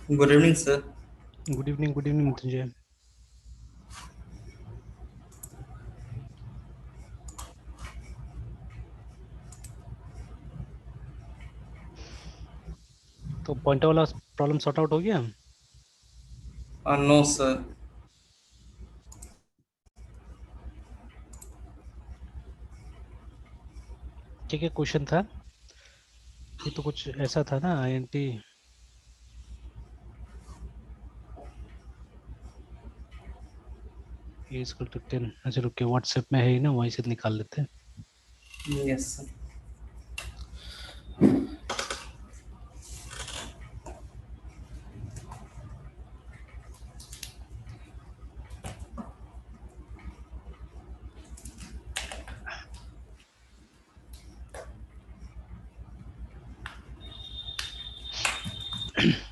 Good evening sir. Good evening Mrityunjay. तो pointer वाला problem sort out हो गया। No sir. ठीक है, क्वेश्चन था ये तो कुछ ऐसा था ना, आईएनटी इज इक्वल टू 10। अच्छा रुक के व्हाट्सएप में है ही ना, वहीं से निकाल लेते हैं। Yes sir.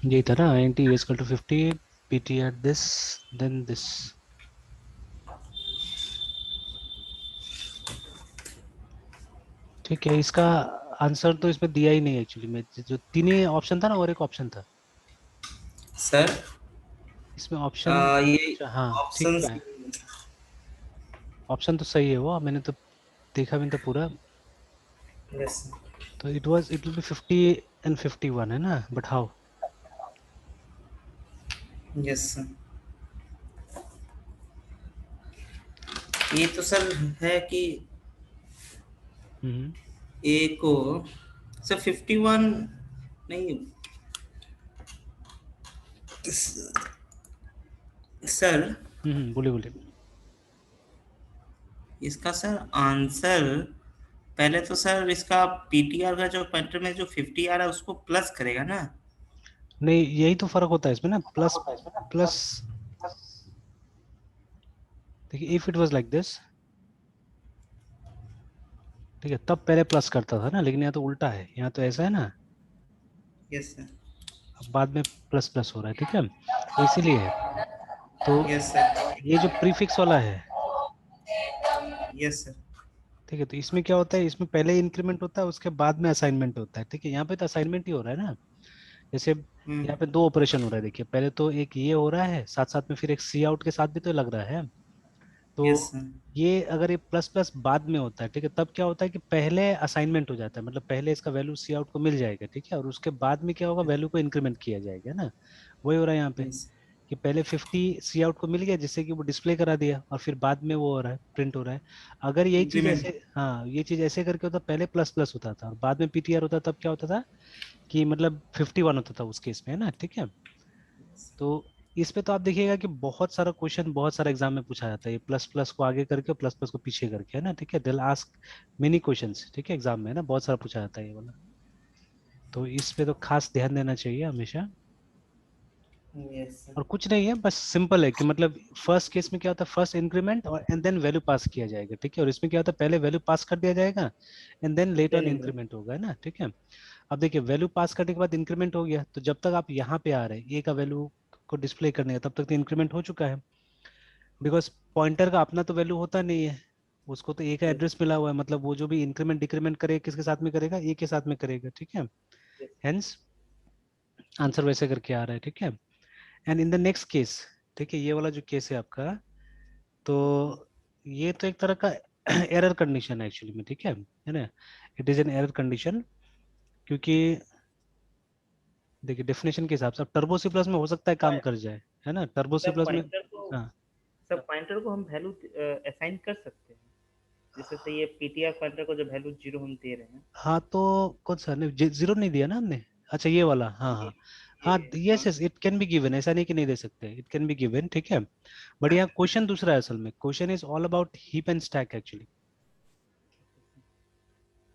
यही था ना, INT is equal to 50, PT at this, then this. ठीक है, इसका आंसर तो इसमें दिया ही नहीं एक्चुअली में। जो तीन ही ऑप्शन था ना और एक ऑप्शन था सर इसमें ऑप्शन। ये अच्छा हाँ ठीक ऑप्शन तो है, ऑप्शन तो सही है वो, मैंने तो देखा भी नहीं था पूरा। यस तो इट विल बी 50 एंड 51 है ना, बट हाउ। Yes sir. ये तो सर है कि हम्म ए को सर 51 नहीं सर। बोलिए बोलिए। इसका सर आंसर पहले तो सर इसका पीटीआर का जो पैटर्न में जो 50 आ रहा है उसको प्लस करेगा ना। नहीं, यही तो फर्क होता है इसमें ना, प्लस प्लस। देखिए if it was like this, ठीक है, तब पहले प्लस करता था ना, लेकिन यहाँ तो उल्टा है, यहाँ तो ऐसा है ना, यस सर। अब बाद में प्लस प्लस हो रहा है, ठीक है, तो इसीलिए है। तो यस सर। ये जो प्रीफिक्स वाला है, यस सर। ठीक है, तो इसमें क्या होता है, इसमें पहले इंक्रीमेंट होता है उसके बाद में असाइनमेंट होता है, ठीक है, यहाँ पे तो असाइनमेंट ही हो रहा है ना। जैसे यहाँ पे दो ऑपरेशन हो रहा है, देखिए पहले तो एक ये हो रहा है, साथ साथ में फिर एक सी आउट के साथ भी तो लग रहा है। तो यस सर। ये अगर ये प्लस प्लस बाद में होता है, ठीक है, तब क्या होता है कि पहले असाइनमेंट हो जाता है, मतलब पहले इसका वैल्यू सी आउट को मिल जाएगा, ठीक है, और उसके बाद में क्या होगा, वैल्यू को इंक्रीमेंट किया जाएगा ना। वही हो रहा है यहाँ पे, यस कि पहले 50 सी आउट को मिल गया जिससे कि वो डिस्प्ले करा दिया, और फिर बाद में वो हो रहा है, प्रिंट हो रहा है। अगर यही चीज इंक्रीमेंट। ऐसे, हाँ ये चीज ऐसे करके होता, पहले प्लस प्लस होता था और बाद में पीटीआर होता, तब क्या होता था कि मतलब 51 होता था उस केस में, है ना, ठीक है। तो इस पे तो आप देखिएगा कि बहुत सारा क्वेश्चन बहुत सारा एग्जाम में पूछा जाता है, ये प्लस प्लस को आगे करके प्लस प्लस को पीछे करके, है ना, ठीक है, दिल आस्क मेनी क्वेश्चंस, ठीक है, एग्जाम में, है ना, बहुत सारा पूछा जाता है ये वाला। तो इस पे तो खास ध्यान देना चाहिए हमेशा। Yes sir. और कुछ नहीं है, बस सिंपल है कि मतलब फर्स्ट केस में क्या होता है, फर्स्ट इंक्रीमेंट और एंड देन वैल्यू पास किया जाएगा, ठीक है, और इसमें क्या होता है, पहले वैल्यू पास कर दिया जाएगा and then later on then increment होगा, है ना, ठीक है। अब देखिए वैल्यू पास करने के बाद इंक्रीमेंट हो गया, तो जब तक आप यहाँ पे आ रहे हैं ए का वैल्यू को डिस्प्ले करने का, तब तक तो इंक्रीमेंट हो चुका है, बिकॉज पॉइंटर का अपना तो वैल्यू होता नहीं है, उसको तो ए का एड्रेस मिला हुआ है, मतलब वो जो भी इंक्रीमेंट डिक्रीमेंट करेगा किसके साथ में करेगा, ए के साथ में करेगा, ठीक है। हेंस आंसर वैसे करके आ रहा है, ठीक है। And in the next case, ठीक है, ये वाला जो केस है आपका, तो ये तो एक तरह का एरर कंडीशन है एक्चुअली में, ठीक है ना, it is an error condition, क्योंकि देखिए डेफिनेशन के हिसाब से अब टर्बो सी प्लस में हो सकता है काम कर जाए, है ना, टर्बो सी सब प्लस में। पॉइंटर को हाँ सब पॉइंटर को हम वैल्यू असाइन कर सकते हैं। जैसे से ये पीटीआर पॉइंटर को जो वैल्यू 0 हम दे रहे हैं। हाँ, तो कौन सा नहीं, जीरो नहीं दिया ना हमने। अच्छा ये वाला, हाँ ये हाँ। हाँ ये yes yes, it can be given, ऐसा नहीं कि नहीं दे सकते, इट कैन बी गिवन, ठीक है। बट यहाँ क्वेश्चन दूसरा है, असल में question is all about heap and stack actually,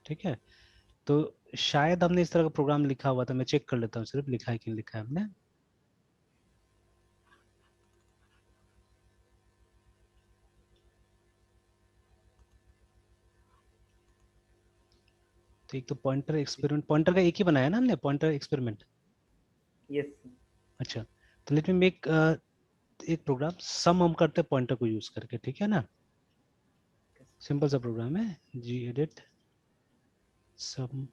ठीक है। तो शायद हमने इस तरह का प्रोग्राम लिखा हुआ था, मैं चेक कर लेता हूँ सिर्फ, लिखा है कि नहीं लिखा है हमने। तो एक तो पॉइंटर एक्सपेरिमेंट, पॉइंटर का एक ही बनाया ना हमने, पॉइंटर एक्सपेरिमेंट। यस। अच्छा, तो लेट मी मेक एक प्रोग्राम, सम हम करते हैं पॉइंटर को यूज करके, ठीक है ना। सिंपल सा प्रोग्राम है, gedit sum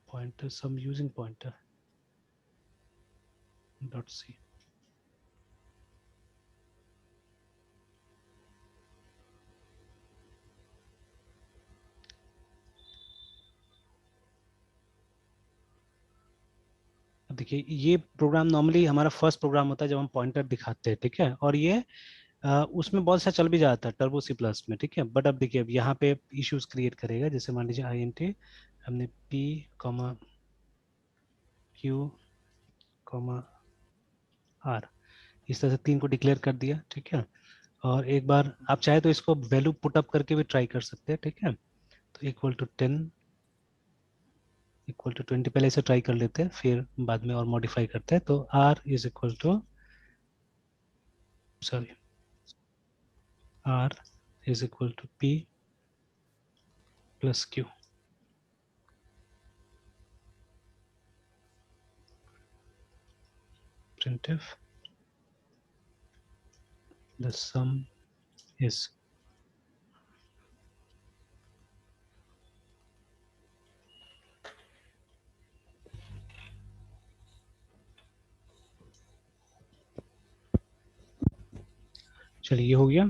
pointer, sum using pointer. Dot C. अब देखिए ये प्रोग्राम नॉर्मली हमारा फर्स्ट प्रोग्राम होता है जब हम पॉइंटर दिखाते हैं, ठीक है, और ये उसमें बहुत सा चल भी जाता है टर्बो सी प्लस में, ठीक है। बट अब देखिए अब यहाँ पे इश्यूज क्रिएट करेगा, जैसे मान लीजिए आई एन टी हमने P comma Q comma R इस तरह से 3 को डिक्लेयर कर दिया, ठीक है। और एक बार आप चाहे तो इसको वैल्यू पुट अप करके भी ट्राई कर सकते हैं, ठीक है। तो इक्वल टू 10 इक्वल टू 20 पहले इसे ट्राई कर लेते हैं, फिर बाद में और मॉडिफाई करते हैं। तो R is equal to, sorry, R is equal to P plus Q. printf the sum is, चलिए ये हो गया।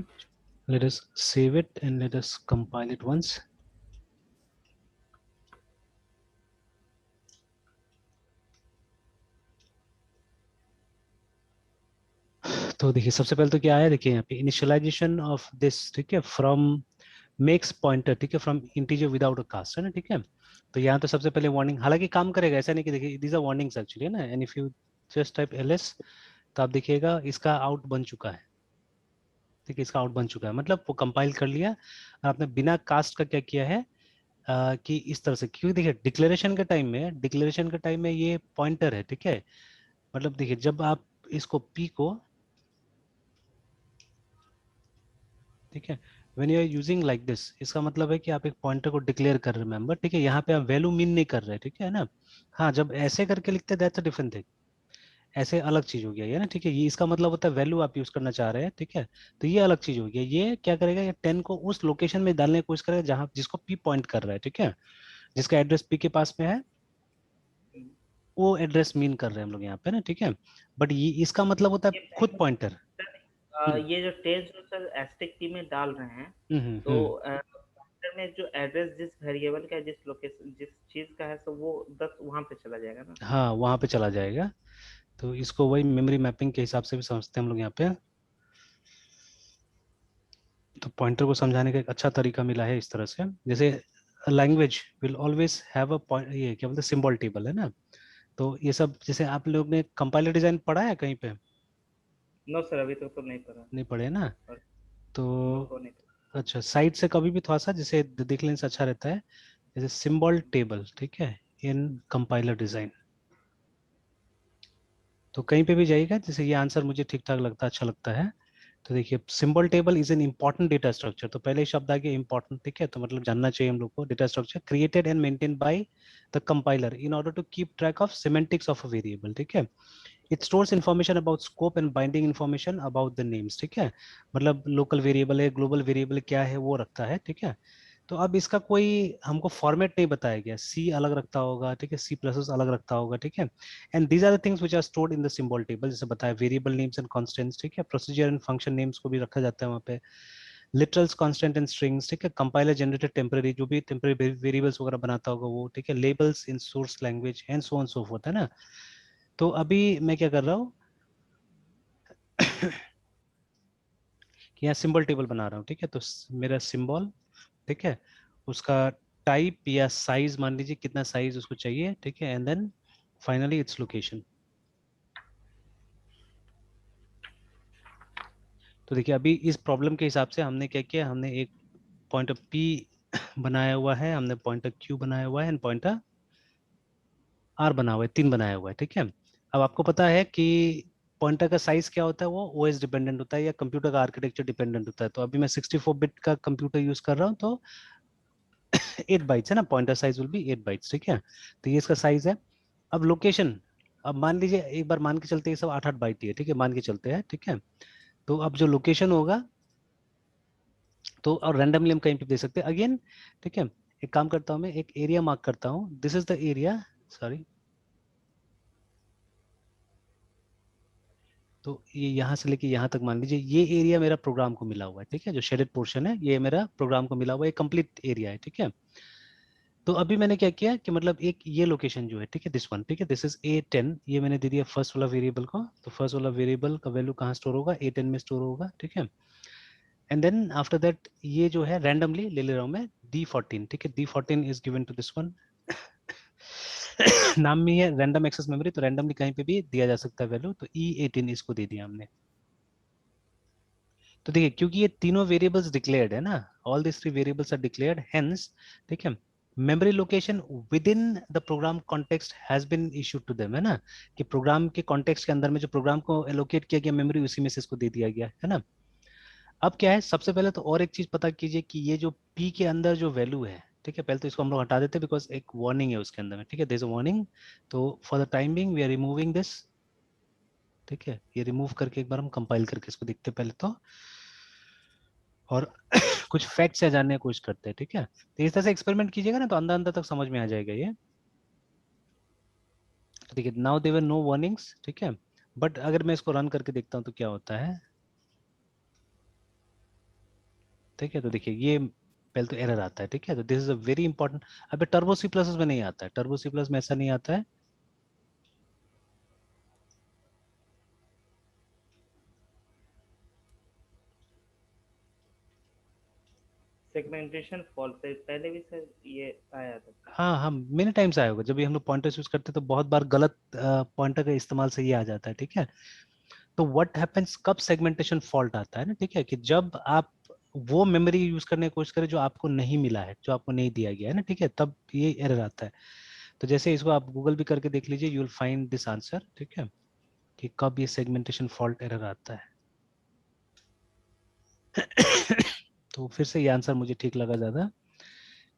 let us save it and let us compile it once। तो देखिए सबसे पहले तो क्या है, देखिए यहाँ पे इनिशियलाइजेशन ऑफ दिस, ठीक है, फ्रॉम मेक्स पॉइंटर, ठीक है, from integer without a cast, है ना, ठीक है। तो यहाँ तो सबसे पहले वार्निंग, हालांकि काम करेगा, ऐसा नहीं कि देखिए दीज आर वार्निंग्स एक्चुअली, है ना। And if you just type LS तो आप देखिएगा इसका आउट बन चुका है, ठीक है, इसका आउट बन चुका है, मतलब वो कंपाइल कर लिया। और आपने बिना कास्ट का क्या किया है, कि इस तरह से, क्योंकि देखिए डिक्लेरेशन के टाइम में ये पॉइंटर है, ठीक है। मतलब देखिए जब आप इसको पी को, ठीक है, when you are using like this, इसका मतलब है कि आप एक पॉइंटर को डिक्लेयर कर रहे हैं मेंबर, ठीक है। यहाँ पे आप वैल्यू मीन नहीं कर रहे, ठीक है ना। हाँ जब ऐसे करके लिखते हैं दैट्स अ डिफरेंट थिंग, ऐसे अलग चीज हो गया ये ना, ठीक है। ये इसका मतलब होता है वैल्यू आप यूज करना चाह रहे हैं, ठीक है। तो ये अलग चीज हो गया। ये क्या करेगा, ये 10 को उस लोकेशन में डालने की कोशिश करेगा जहां जिसको पी पॉइंट कर रहा है, ठीक है, जिसका एड्रेस पी के पास में है, वो एड्रेस मीन कर रहे हैं हम लोग यहाँ पे ना, ठीक है। बट ये इसका मतलब होता है ये खुद पहले पॉइंटर। हम्म ये जो टेस्ट जो सर एस्टिक की में डाल रहे हैं, तो हम्म। pointer में जो एड्रेस जिस वेरिएबल का है, जिस लोकेशन जिस चीज का है, तो वो 10 वहां पे चला जाएगा ना। हाँ वहां पे चला जाएगा। तो इसको वही मेमोरी मैपिंग के हिसाब से भी समझते हैं हम लोग यहाँ पे। तो पॉइंटर को समझाने का एक अच्छा तरीका मिला है इस तरह से, जैसे language will always have a point, ये क्या बोलते हैं, सिंबल टेबल, है ना। तो ये सब जैसे आप लोग ने कंपाइलर डिजाइन पढ़ा है कहीं पे? नो सर, अभी तक तो नहीं पढ़ा। नहीं पढ़े ना। और तो नो वो नहीं पढ़ा। अच्छा साइड से कभी भी थोड़ा सा जैसे देख लेने से अच्छा रहता है, जैसे सिंबल टेबल, ठीक है, इन कंपाइलर डिजाइन। तो कहीं पे भी जाइएगा, जैसे ये आंसर मुझे ठीक ठाक लगता अच्छा लगता है। तो देखिए symbol table is an important data structure, तो पहले ही शब्द आ गया इंपॉर्टेंट, ठीक है, तो मतलब जानना चाहिए हम लोग को। Data structure created and maintain by the compiler in order to keep track of semantics of a variable, ठीक है। It stores information about scope and binding information about the names, ठीक है। मतलब लोकल वेरिएबल है, global variable क्या है वो रखता है, ठीक है। तो अब इसका कोई हमको फॉर्मेट नहीं बताया गया, सी अलग रखता होगा, ठीक है, सी प्लस अलग रखता होगा, ठीक है। And these are the things which are stored in the symbol table, जैसे बताया वेरिएबल नेम्स एंड कांस्टेंट्स, ठीक है, प्रोसीजर एंड फंक्शन नेम्स को भी रखा जाता है वहाँ पे, लिटरल्स, कांस्टेंट एंड स्ट्रिंग्स, ठीक है, कंपाइलर जनरेटेड टेम्पररी, जो भी टेम्पररी वेरिएबल्स वगैरह बनाता होगा वो, ठीक है, labels in source language and so on so fourth, है ना। तो अभी मैं क्या कर रहा हूँ कि यहाँ सिंबल टेबल बना रहा हूँ, ठीक है। तो मेरा सिंबल, ठीक है, उसका टाइप या साइज मान लीजिए कितना साइज उसको चाहिए, ठीक है, and then finally its location. तो देखिए अभी इस प्रॉब्लम के हिसाब से हमने क्या किया, हमने एक पॉइंटर पी बनाया हुआ है, हमने पॉइंटर क्यू बनाया हुआ है एंड पॉइंटर आर बना हुआ है, 3 बनाया हुआ है, ठीक है। अब आपको पता है कि पॉइंटर का साइज क्या होता है, वो ओएस डिपेंडेंट होता है या कंप्यूटर का आर्किटेक्चर डिपेंडेंट होता है। तो अभी मैं 64 बिट का कंप्यूटर यूज कर रहा हूँ, तो 8 बाइट्स है ना, pointer size will be 8 bytes, ठीक है। तो ये इसका साइज है। अब लोकेशन, अब मान लीजिए एक बार मान के चलते हैं, सब 8 8 बाइट ही है, ठीक है, मान के चलते हैं, ठीक है। तो अब जो लोकेशन होगा, तो और रैंडमली हम कहीं पे दे सकते हैं अगेन, ठीक है। एक काम करता हूँ, मैं एक एरिया मार्क करता हूँ, this is the area, sorry, तो ये यहाँ से लेके यहाँ तक मान लीजिए ये एरिया मेरा प्रोग्राम को मिला हुआ है, ठीक है, जो शेडेड पोर्शन है ये मेरा प्रोग्राम को मिला हुआ है, कंप्लीट एरिया है, ठीक है। तो अभी मैंने क्या किया कि मतलब एक ये लोकेशन जो है, ठीक है, दिस वन, ठीक है, दिस इज A10, ये मैंने दे दिया फर्स्ट वाला वेरिएबल को। तो फर्स्ट वाला वेरिएबल का वैल्यू कहाँ स्टोर होगा, A10 में स्टोर होगा, ठीक है। एंड देन आफ्टर दैट ये जो है रैंडमली ले रहा हूँ मैं D14, ठीक है, D14 is given to this one. नाम में है रैंडम एक्सेस मेमोरी, तो रैंडमली कहीं पे भी दिया जा सकता है वैल्यू, तो E18 इसको दे दिया हमने। तो देखिए क्योंकि ये तीनों वेरिएबल्स डिक्लेयर्ड है ना, all this three variables are declared, hence, ठीक है, memory location within the program context has been issued to them, है ना, कि प्रोग्राम के कॉन्टेक्स्ट के अंदर में जो प्रोग्राम को एलोकेट किया गया मेमोरी, उसी में से इसको दे दिया गया है ना। अब क्या है, सबसे पहले तो और एक चीज पता कीजिए कि ये जो P के अंदर जो वैल्यू है, ठीक है, पहले तो इसको हम लोग हटा देते हैं बिकॉज एक वार्निंग है उसके अंदर में, ठीक है, देयर इज अ वार्निंग। तो for the time being we are removing this, ठीक है, ये रिमूव करके एक बार हम कंपाइल करके इसको देखते हैं पहले तो, और कुछ फैक्ट्स है जानने की कोशिश करते हैं, ठीक है। तो इस तरह से एक्सपेरिमेंट कीजिएगा ना तो अंदर अंदर तक समझ में आ जाएगा ये। तो देखिए नाउ देयर नो वार्निंग्स, ठीक है, बट अगर मैं इसको रन करके देखता हूँ तो क्या होता है, ठीक है। तो देखिए ये पहले तो एरर आता है, ठीक है, तो this is a very important. अबे टर्बो सी प्लस में नहीं आता है, टर्बो सी प्लस में ऐसा नहीं आता है। सेगमेंटेशन फॉल्ट पे पहले भी सर ये आया था। हाँ हाँ, मेनी टाइम्स आया होगा, जब भी हम लोग पॉइंटर्स यूज करते हैं तो बहुत बार गलत पॉइंटर के इस्तेमाल से ये आ जाता है, ठीक है। तो व्हाट हैपेंस, कब सेगमेंटेशन फॉल्ट आता है ना, ठीक है, कि जब आप वो मेमोरी यूज करने की कोशिश करें जो आपको नहीं मिला है, जो आपको नहीं दिया गया है ना, ठीक है, तब ये एरर आता है। तो जैसे इसको आप गूगल भी करके देख लीजिए, you will find this answer, ठीक है, कि कब ये सेगमेंटेशन फॉल्ट एरर आता है। तो फिर से ये आंसर मुझे ठीक लगा ज्यादा,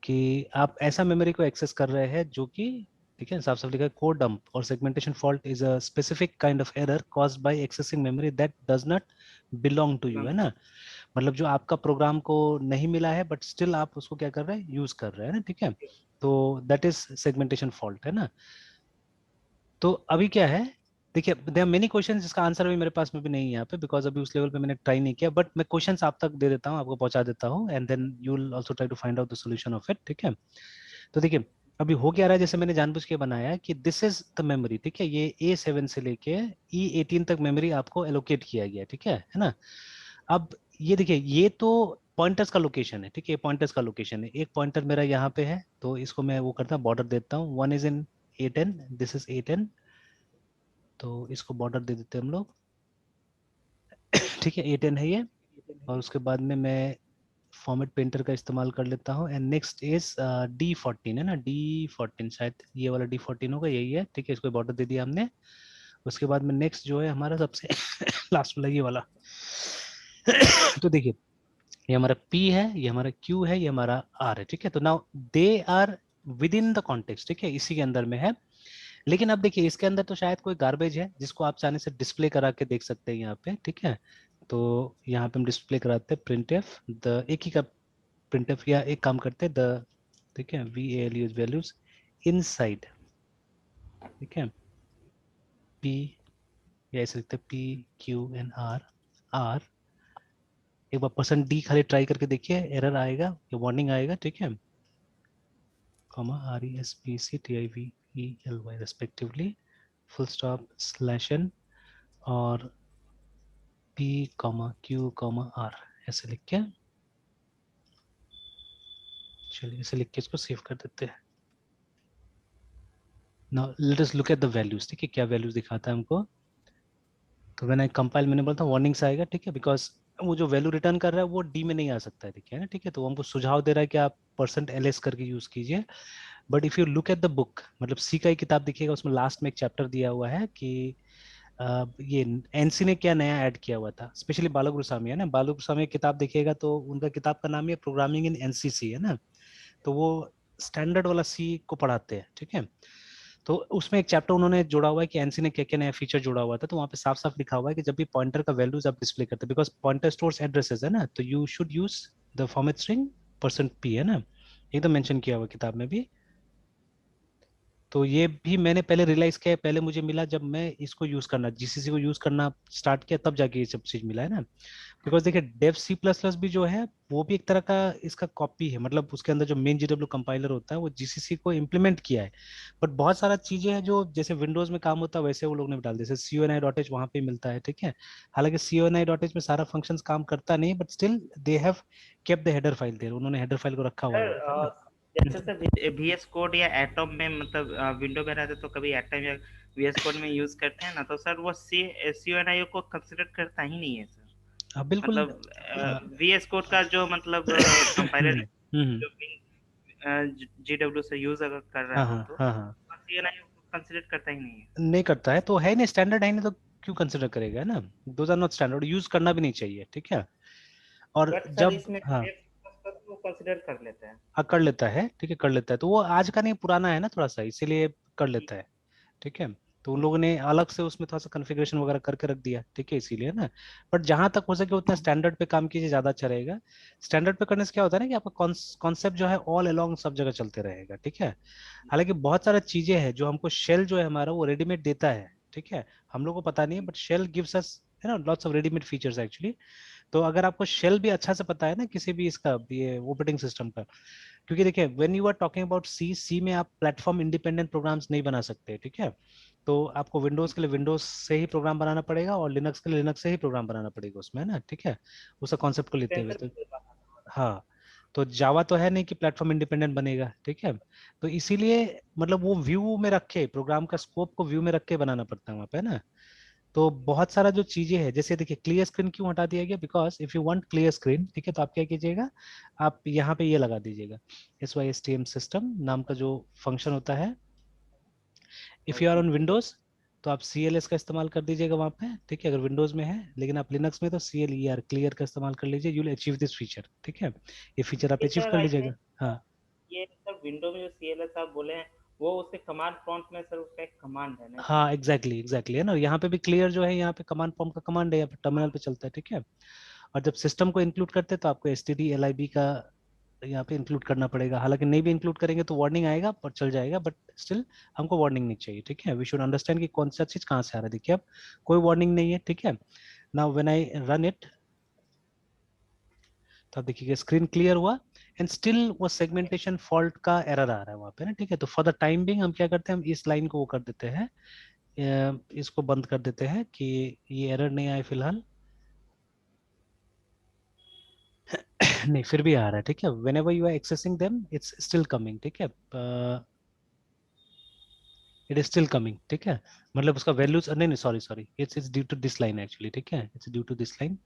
कि आप ऐसा मेमोरी को एक्सेस कर रहे हैं जो कि, ठीक है, साफ साफ लिखा है, कोड डंप और segmentation fault is a specific kind of error caused by accessing memory that does not belong to you, है ना। मतलब जो आपका प्रोग्राम को नहीं मिला है बट स्टिल आप उसको क्या कर रहे हैं, यूज कर रहे हैं ना, ठीक है। तो दैट इज सेगमेंटेशन फॉल्ट, है ना। तो अभी क्या है, देखिए देयर आर मेनी क्वेश्चन जिसका आंसर अभी मेरे पास में भी नहीं है यहाँ पे, बिकॉज अभी उस लेवल पे मैंने ट्राई नहीं किया, बट मैं क्वेश्चंस आप तक दे देता हूँ, आपको पहुंचा देता हूँ, and then you will also try to find out the solution of it, ठीक है। तो देखिए अभी हो क्या रहा है, जैसे मैंने जानबूझ के बनाया है कि दिस इज द मेमोरी, ठीक है, ये A7 से लेके E18 तक मेमोरी आपको एलोकेट किया गया, ठीक है ना। अब ये देखिए ये तो पॉइंटर्स का लोकेशन है, ठीक है, पॉइंटर्स का लोकेशन है, एक पॉइंटर मेरा यहाँ पे है, तो इसको मैं वो करता हूँ बॉर्डर देता हूँ, one is in A10, this is A10, तो इसको बॉर्डर दे देते हैं हम लोग, ठीक है, A10 है ये। और उसके बाद में मैं फॉर्मेट पेंटर का इस्तेमाल कर लेता हूँ, एंड नेक्स्ट इज D14, है ना, D14 शायद ये वाला D14 होगा, यही है, ठीक है, इसको बॉर्डर दे दिया हमने। उसके बाद में नेक्स्ट जो है हमारा सबसे लास्ट वाला, ये वाला। तो देखिए ये हमारा P है, ये हमारा Q है, ये हमारा R है, ठीक है। तो now they are within the context, ठीक है, इसी के अंदर में है। लेकिन अब देखिए इसके अंदर तो शायद कोई गार्बेज है जिसको आप चाहने से डिस्प्ले करा के देख सकते हैं यहाँ पे, ठीक है। तो यहाँ पे हम डिस्प्ले कराते हैं प्रिंटफ द, एक ही का प्रिंटफ, या एक काम करते हैं द, ठीक है, VALUs वैल्यूज इनसाइड, ठीक है, P, या ऐसे लिखते हैं PQNR R। एक बार %D खाली ट्राई करके देखिए, एरर आएगा या वार्निंग आएगा, ठीक है, comma RESPCTIVELY respectively, full stop /n, और P, Q, R ऐसे लिख के, चलिए ऐसे लिख के इसको सेव कर देते हैं। Now let us look at the values, ठीक है, क्या वैल्यूज दिखाता है हमको। तो व्हेन आई कंपाइल, मैंने बोला था वार्निंग्स आएगा, ठीक है, बिकॉज वो जो वैल्यू रिटर्न कर रहा है वो डी में नहीं आ सकता है, देखिए ना, ठीक है। तो वो हमको सुझाव दे रहा है कि आप %ls करके यूज कीजिए। But if you look at the book, मतलब सी का ही किताब देखिएगा, उसमें लास्ट में एक चैप्टर दिया हुआ है कि ये एनसी ने क्या नया ऐड किया हुआ था, स्पेशली बालागुरुसामी, है ना, बालागुरुसामी की किताब देखिएगा तो उनका किताब का नाम है प्रोग्रामिंग इन एनसीसी, है ना। तो वो स्टैंडर्ड वाला सी को पढ़ाते हैं, ठीक है। तो उसमें एक चैप्टर उन्होंने जोड़ा हुआ है कि एनसी ने क्या क्या नया फीचर जोड़ा हुआ था, तो वहाँ पे साफ साफ लिखा हुआ है कि जब भी पॉइंटर का वैल्यूज आप डिस्प्ले करते हैं, बिकॉज पॉइंटर स्टोर्स एड्रेसेस, है ना, तो you should use the format string %p, है ना, एकदम मेंशन किया हुआ किताब में भी। तो ये भी मैंने पहले रियलाइज किया, पहले मुझे मिला जब मैं इसको यूज करना, जीसीसी को यूज करना स्टार्ट किया, तब जाके ये सब चीज मिला है ना। बिकॉज देखिए डेव सी प्लस प्लस भी जो है वो भी एक तरह का इसका कॉपी है, मतलब उसके अंदर जो मेन जीडब्ल्यू कंपाइलर होता है वो जीसीसी को इम्प्लीमेंट किया है। बट बहुत सारा चीजें हैं जो जैसे विंडोज में काम होता है वैसे वो लोग ने भी डाल दिया, जैसे C O N I dot H वहाँ पे मिलता है, ठीक है। हालांकि C O N I dot H में सारा फंक्शन काम करता नहीं, but still they have kept the header file there, उन्होंने हेडर फाइल को रखा हुआ है सर वहाँ पे ना। जैसे सर VS कोड या एटॉम में मतलब विंडो में रहते तो कभी एटॉम या VS कोड में यूज करते हैं ना, तो सर वो सी एन आई को कंसिडर करता ही नहीं है सर। हाँ बिल्कुल। मतलब VS कोड का जो मतलब कंपाइलर है, हम्म। जो GW से यूज अगर कर रहा हाँ हो हाँ तो हाँ हाँ। सी एन आई को कंसिडर करता ही नहीं है। नहीं करता है तो है नहीं, स्टैंडर्ड है नहीं तो क्यों कंसिडर करेगा, है ना। Those are not standard, use करना भी नहीं चाहिए, ठीक है। और बट सर जब इसमें हाँ वो कंसिडर कर लेते हैं। हाँ कर लेता है, ठीक है कर लेता है, तो वो आज का नहीं पुराना है ना थोड़ा सा, इसीलिए कर लेता है, ठीक है। तो उन लोगों ने अलग से उसमें थोड़ा सा कॉन्फ़िगरेशन वगैरह करके रख दिया, ठीक है, इसीलिए ना। बट जहां तक हो सके उतना स्टैंडर्ड पे काम कीजिए, ज्यादा अच्छा रहेगा। स्टैंडर्ड पे करने से क्या होता है ना कि आपका कॉन्सेप्ट जो है ऑल अलोंग सब जगह चलते रहेगा, ठीक है। हालांकि बहुत सारी चीजें हैं जो हमको शेल जो है हमारा वो रेडीमेड देता है, ठीक है। हम लोग को पता नहीं है बट शेल गिव्स अस है ना lots of readymade features actually. तो अगर आपको शेल भी अच्छा से पता है ना किसी भी इसका ये ऑपरेटिंग सिस्टम का, क्योंकि देखिए when you are talking about C, C में आप प्लेटफॉर्म इंडिपेंडेंट प्रोग्राम्स नहीं बना सकते, ठीक है। तो आपको विंडोज के लिए विंडोज से ही प्रोग्राम बनाना पड़ेगा और लिनक्स के लिए लिनक्स से ही प्रोग्राम बनाना पड़ेगा उसमें, है ना, ठीक है। उसका कॉन्सेप्ट को लेते हुए सेंसर तो हाँ। तो जावा तो है नहीं कि प्लेटफॉर्म इंडिपेंडेंट बनेगा, ठीक है। तो इसीलिए मतलब वो व्यू में रखे प्रोग्राम का स्कोप को व्यू में रख के बनाना पड़ता है वहाँ पे ना। तो बहुत सारा जो चीजें हैं जैसे देखिए क्लियर स्क्रीन क्यों हटा दिया गया, because if you want clear screen, ठीक है, तो आप क्या कीजिएगा, आप यहाँ पे ये लगा दीजिएगा, SYSTM सिस्टम नाम का जो फंक्शन होता है। If you are on Windows तो आप CLS का इस्तेमाल कर दीजिएगा वहाँ पे, ठीक है, अगर विंडोज में है। लेकिन आप लिनक्स में तो CLER क्लियर का इस्तेमाल कर लीजिए, you will achieve this feature, ठीक है। ये फीचर आप ये अचीव सर कर आई लीजिएगा। थिंक हाँ ये सर विंडो में जो CLS आप बोले हैं वो उसके कमांड प्रॉम्प्ट में सर उसका एक कमांड है ना सर। हाँ एग्जैक्टली एग्जैक्टली है ना, यहाँ पे भी क्लियर जो है यहाँ पे कमांड प्रॉम्प्ट का कमांड है, यहाँ पे टर्मिनल पे चलता है, ठीक है। और जब सिस्टम को इंक्लूड करते हैं तो आपको STD LIB का यहाँ पे इंक्लूड करना पड़ेगा, हालांकि नहीं भी इंक्लूड करेंगे तो वार्निंग आएगा पर चल जाएगा, बट स्टिल हमको वार्निंग नहीं चाहिए, ठीक है। वी शुड अंडरस्टैंड कि कौन सा चीज कहाँ से आ रहा है, देखिए अब कोई वार्निंग नहीं है, ठीक है। Now when I run it तो आप देखिएगा स्क्रीन क्लियर हुआ, एंड स्टिल वो सेगमेंटेशन फॉल्ट का एरर आ रहा है वहाँ पे ना, ठीक है। तो फॉर द टाइम बिंग हम क्या करते हैं, हम इस लाइन को वो कर देते हैं, इसको बंद कर देते हैं कि ये एरर नहीं आए फिलहाल। नहीं फिर भी आ रहा है, ठीक है, whenever you are accessing them it's still coming, ठीक है, इट इज स्टिल कमिंग, ठीक है। मतलब उसका वैल्यूज नहीं नहीं sorry sorry, it's due to this line actually, ठीक है, it's due to this line.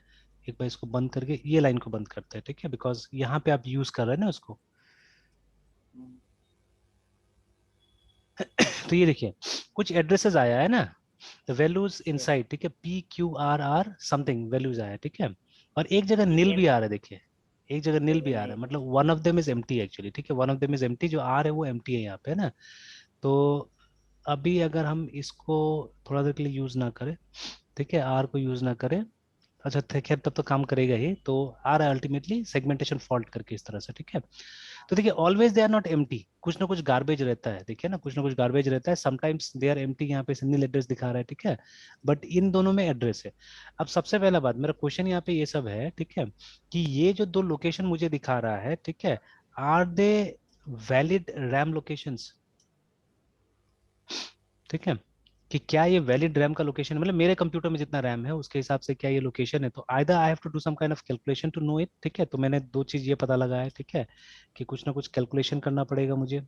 एक बार इसको बंद करके ये लाइन को बंद करते हैं, ठीक है, बिकॉज यहाँ पे आप यूज कर रहे हैं ना उसको। तो ये देखिए कुछ एड्रेसेस आया है ना, वैल्यूज इनसाइड, ठीक है, PQRR समथिंग वैल्यूज आया है, ठीक है। और एक जगह नील भी आ रहा है, देखिए एक जगह नील भी आ रहा है, मतलब one of them is empty actually, ठीक है, one of them is empty, जो आर है वो एम्प्टी है यहाँ पे ना। तो अभी अगर हम इसको थोड़ा देर के लिए यूज ना करें, ठीक है, आर को यूज ना करें, अच्छा खैर तब तो काम करेगा ही, तो आ रहा है अल्टीमेटली सेगमेंटेशन फॉल्ट करके इस तरह से, ठीक है। तो देखिए always they are not empty, कुछ ना कुछ गार्बेज रहता है, देखिए ना कुछ ना कुछ गार्बेज रहता है, समटाइम्स दे आर एम्प्टी, यहाँ पे सिंगल एड्रेस दिखा रहा है, ठीक है। बट इन दोनों में एड्रेस है। अब सबसे पहला बात मेरा क्वेश्चन यहाँ पे ये सब है, ठीक है, कि ये जो दो लोकेशन मुझे दिखा रहा है, ठीक है, are they valid RAM locations, ठीक है, कि क्या ये वैलिड रैम का लोकेशन, मतलब मेरे कंप्यूटर में जितना रैम है उसके हिसाब से क्या ये लोकेशन है, तो either I have to do some kind of calculation to know it, ठीक है। तो मैंने दो चीज ये पता लगा है, ठीक है, कि कुछ ना कुछ कैलकुलेशन करना पड़ेगा मुझे।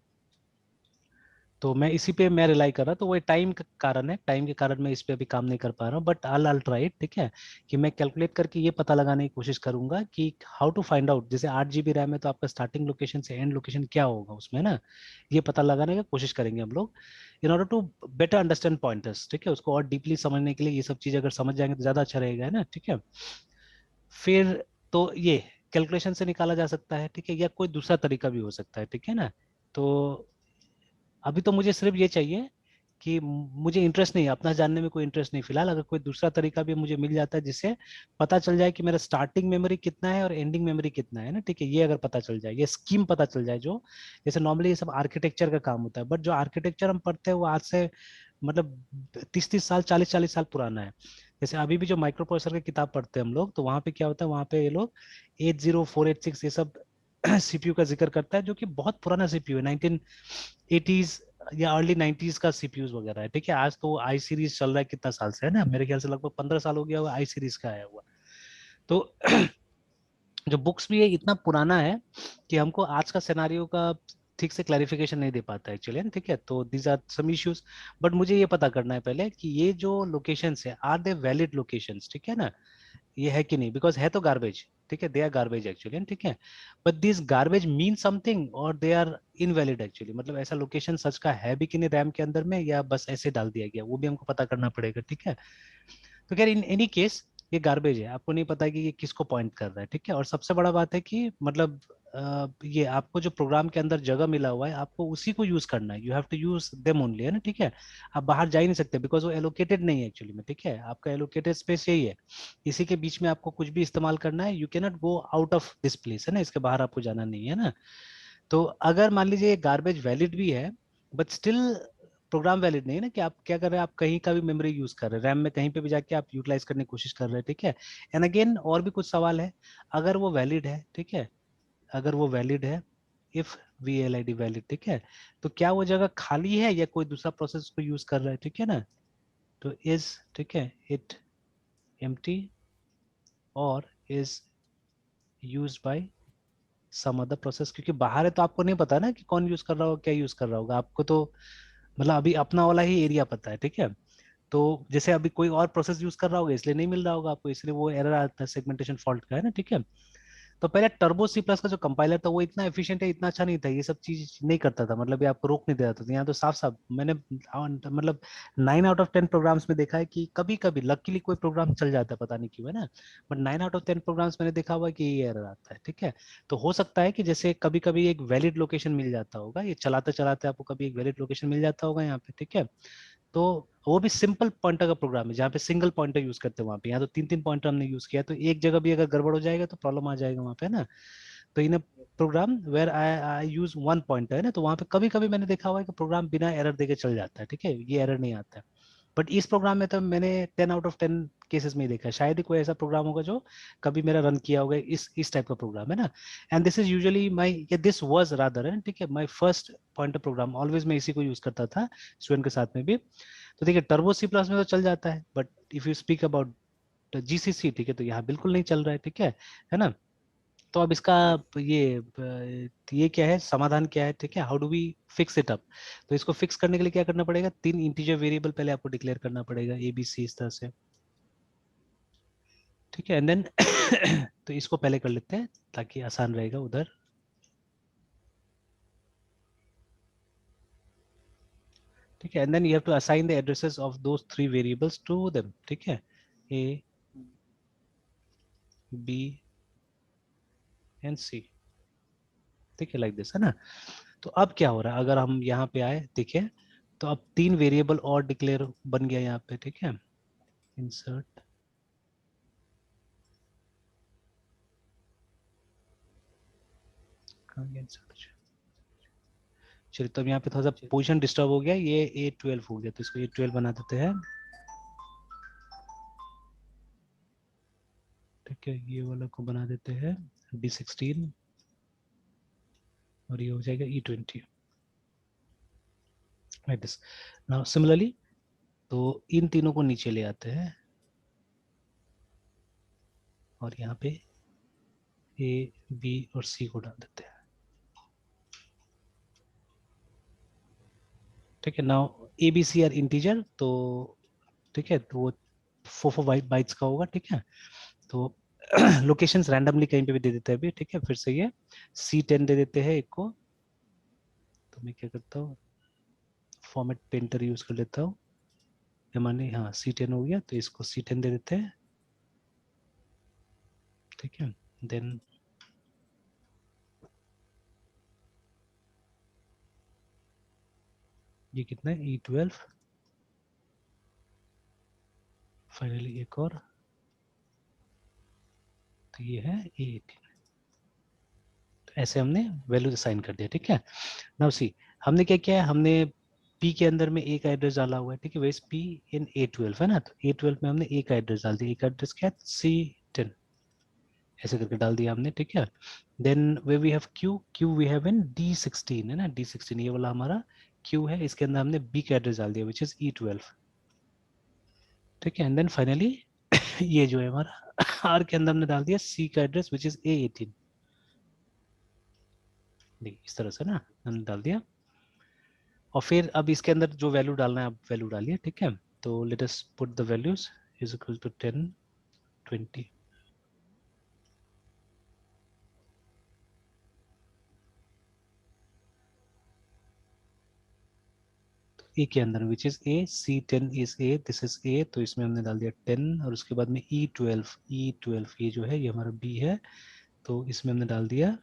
तो मैं इसी पे मैं रिलाई कर रहा, तो वो टाइम का कारण है, टाइम के कारण मैं इस पे अभी काम नहीं कर पा रहा हूँ, बट I'll try, ठीक है, कि मैं कैलकुलेट करके ये पता लगाने की कोशिश करूंगा कि हाउ टू फाइंड आउट, जैसे 8 GB रैम है तो आपका स्टार्टिंग लोकेशन से एंड लोकेशन क्या होगा उसमें ना, ये पता लगाने की कोशिश करेंगे हम लोग, in order to better understand pointers, ठीक है, उसको और डीपली समझने के लिए ये सब चीज अगर समझ जाएंगे तो ज्यादा अच्छा रहेगा, है ना, ठीक है। फिर तो ये कैलकुलेशन से निकाला जा सकता है, ठीक है, या कोई दूसरा तरीका भी हो सकता है, ठीक है ना। तो अभी तो मुझे सिर्फ ये चाहिए कि मुझे इंटरेस्ट नहीं है, अपना जानने में कोई इंटरेस्ट नहीं फिलहाल, अगर कोई दूसरा तरीका भी मुझे मिल जाता है जिससे पता चल जाए कि मेरा स्टार्टिंग मेमोरी कितना है और एंडिंग मेमोरी कितना है ना, ठीक है, ये अगर पता चल जाए, ये स्कीम पता चल जाए, जो जैसे नॉर्मली ये सब आर्किटेक्चर का काम होता है, बट जो आर्किटेक्चर हम पढ़ते हैं वो आज से मतलब 30-30 साल, 40-40 साल पुराना है। जैसे अभी भी जो माइक्रो प्रोसेसर की किताब पढ़ते हैं हम लोग, तो वहां पे क्या होता है, वहां पे ये लोग 80486 ये सब सीपीयू का जिक्र करता है, जो कि बहुत पुराना सीपीयू है, 1980s या अर्ली 90s का सीपीयूज वगैरह है, ठीक है। आज तो आई सीरीज चल रहा है, कितना साल से है ना, मेरे ख्याल से लगभग 15 साल हो गया होगा आई सीरीज का आया हुआ। तो जो बुक्स भी है इतना पुराना है कि हमको आज का सिनारियो का ठीक से क्लैरिफिकेशन नहीं दे पाता एक्चुअली, ठीक है। तो these are some issues, but मुझे ये पता करना है पहले कि ये जो लोकेशंस है आर दे वैलिड लोकेशंस, ठीक है ना, ये है कि नहीं, बिकॉज है तो गार्बेज, ठीक है, दे आर गार्बेज एक्चुअली, ठीक है। But this garbage mean something और दे आर इनवैलिड एक्चुअली, मतलब ऐसा लोकेशन सच का है भी कि नहीं रैम के अंदर में, या बस ऐसे डाल दिया गया, वो भी हमको पता करना पड़ेगा, ठीक है। तो खैर इन एनी केस ये गार्बेज है, आपको नहीं पता कि ये किसको पॉइंट कर रहा है, ठीक है। और सबसे बड़ा बात है कि मतलब ये आपको जो प्रोग्राम के अंदर जगह मिला हुआ है आपको उसी को यूज करना है, you have to use them only, है ना, ठीक है। आप बाहर जा ही नहीं सकते बिकॉज वो एलोकेटेड नहीं है एक्चुअली में, ठीक है, आपका एलोकेटेड स्पेस यही है, इसी के बीच में आपको कुछ भी इस्तेमाल करना है, you can not go out of this place, है ना, इसके बाहर आपको जाना नहीं है ना। तो अगर मान लीजिए गार्बेज वैलिड भी है बट स्टिल प्रोग्राम वैलिड नहीं है ना, कि आप क्या कर रहे हैं, आप कहीं का भी मेमोरी यूज कर रहे हैं, रैम में कहीं पे भी जाके आप यूटिलाइज करने की कोशिश कर रहे हैं, ठीक है। एंड अगेन और भी कुछ सवाल है, अगर वो वैलिड है, ठीक है, अगर वो वैलिड है, if V L I D valid, ठीक है, तो क्या वो जगह खाली है या कोई दूसरा प्रोसेस को यूज कर रहा है, ठीक है ना। तो इज, ठीक है, इट एम्प्टी और is use by some other process, क्योंकि बाहर है तो आपको नहीं पता ना कि कौन यूज कर रहा होगा, क्या यूज कर रहा होगा, आपको तो मतलब अभी अपना वाला ही एरिया पता है, ठीक है। तो जैसे अभी कोई और प्रोसेस यूज कर रहा होगा इसलिए नहीं मिल रहा होगा आपको, इसलिए वो एरर आता है सेगमेंटेशन फॉल्ट का, है ना, ठीक है। तो पहले टर्बो सी प्लस का जो कंपाइलर था वो इतना एफिशिएंट है, इतना अच्छा नहीं था, ये सब चीज नहीं करता था, मतलब ये आपको रोक नहीं देता था। यहाँ तो साफ साफ मैंने मतलब 9 आउट ऑफ 10 प्रोग्राम्स में देखा है कि कभी कभी लकीली कोई प्रोग्राम चल जाता है, पता नहीं क्यों, है ना, बट 9 आउट ऑफ 10 प्रोग्राम्स मैंने देखा हुआ है कि ये एरर आता है, ठीक है। तो हो सकता है कि जैसे कभी कभी एक वैलिड लोकेशन मिल जाता होगा, ये चलाते चलाते आपको कभी एक वैलिड लोकेशन मिल जाता होगा यहाँ पे, ठीक है। तो वो भी सिंपल पॉइंटर का प्रोग्राम है जहाँ पे सिंगल पॉइंटर यूज करते हैं, वहां पे यहाँ तो 3-3 पॉइंटर हमने यूज किया, तो एक जगह भी अगर गड़बड़ हो जाएगा तो प्रॉब्लम आ जाएगा वहां पे ना। तो in program where I I use one pointer, है ना, तो वहां पे कभी कभी मैंने देखा हुआ है कि प्रोग्राम बिना एरर देके चल जाता है, ठीक है, ये एरर नहीं आता है। बट इस प्रोग्राम में तो मैंने 10 आउट ऑफ 10 केसेस में ही देखा है, शायद ही कोई ऐसा प्रोग्राम होगा जो कभी मेरा रन किया होगा इस टाइप का प्रोग्राम, है ना। And this is usually my, या दिस वाज रादर, है, ठीक है, my first pointer program, always मैं इसी को यूज करता था स्टूडेंट के साथ में भी। तो देखिए टर्बो सी प्लस में तो चल जाता है, but if you speak about GCC, ठीक है, तो यहाँ बिल्कुल नहीं चल रहा है, ठीक है ना। तो अब इसका ये क्या है, समाधान क्या है, ठीक है, how do we fix it up. तो इसको फिक्स करने के लिए क्या करना पड़ेगा, 3 इंटीजर वेरिएबल पहले आपको डिक्लेयर करना पड़ेगा, ए बी सी इस तरह से, ठीक है, एंड देन तो इसको पहले कर लेते हैं ताकि आसान रहेगा उधर, ठीक है। And then you have to assign the addresses of those 3 variables to them, ठीक है, ए बी एंड सी, ठीक है, लाइक दिस, है ना। तो अब क्या हो रहा है, अगर हम यहाँ पे आए देखिए, तो अब 3 वेरिएबल और डिक्लेयर बन गया यहाँ पे, ठीक है, इंसर्ट, चलिए तो अब यहाँ पे थोड़ा सा पोजिशन डिस्टर्ब हो गया, ये A12 हो गया, तो इसको A12 बना देते हैं, ठीक है, ये वाला को बना देते हैं D16 और ये हो जाएगा E20, like this. Now similarly तो इन तीनों को नीचे ले आते हैं और यहाँ पे A B और C को डाल देते हैं, ठीक है। नाउ ABC आर इंटीजर, तो ठीक है, तो वो 4 बाइट्स का होगा, ठीक है। तो लोकेशंस रैंडमली कहीं पे भी दे देते हैं अभी, ठीक है। फिर से ये C10 दे देते हैं एक को, तो मैं क्या करता हूँ, फॉर्मेट पेंटर यूज कर लेता हूँ, माने हाँ C10 हो गया, तो इसको C10 दे देते हैं, ठीक है। देन ये कितना है E12, फाइनली एक और, तो ये है A18। ऐसे हमने वैल्यू असाइन कर दिया, ठीक है। नाउ सी हमने क्या किया है, हमने P के अंदर में एक एड्रेस डाला हुआ है, ठीक है। वेस P इन A12 है ना, तो A12 में हमने एक एड्रेस डाल दिया, एक एड्रेस क्या है C10, ऐसे करके डाल दिया हमने, ठीक है। Then way we have Q we have in D16 है ना, D16 ये वाला हमारा Q है, इसके अंदर हमने B का एड्रेस डाल दिया विच इज E12, ठीक है। एंड देन फाइनली ये जो है हमारा R के अंदर हमने डाल दिया C का एड्रेस विच इज A18, देखिए इस तरह से ना हमने डाल दिया। और फिर अब इसके अंदर जो वैल्यू डालना है आप वैल्यू डालिए, ठीक है। तो let us put the values is equal to 10 20। A के अंदर which is a, C10 is a, this is a, तो इसमें हमने डाल दिया 10 और उसके बाद में E12 ये जो है ये हमारा B है, तो इसमें हमने डाल दिया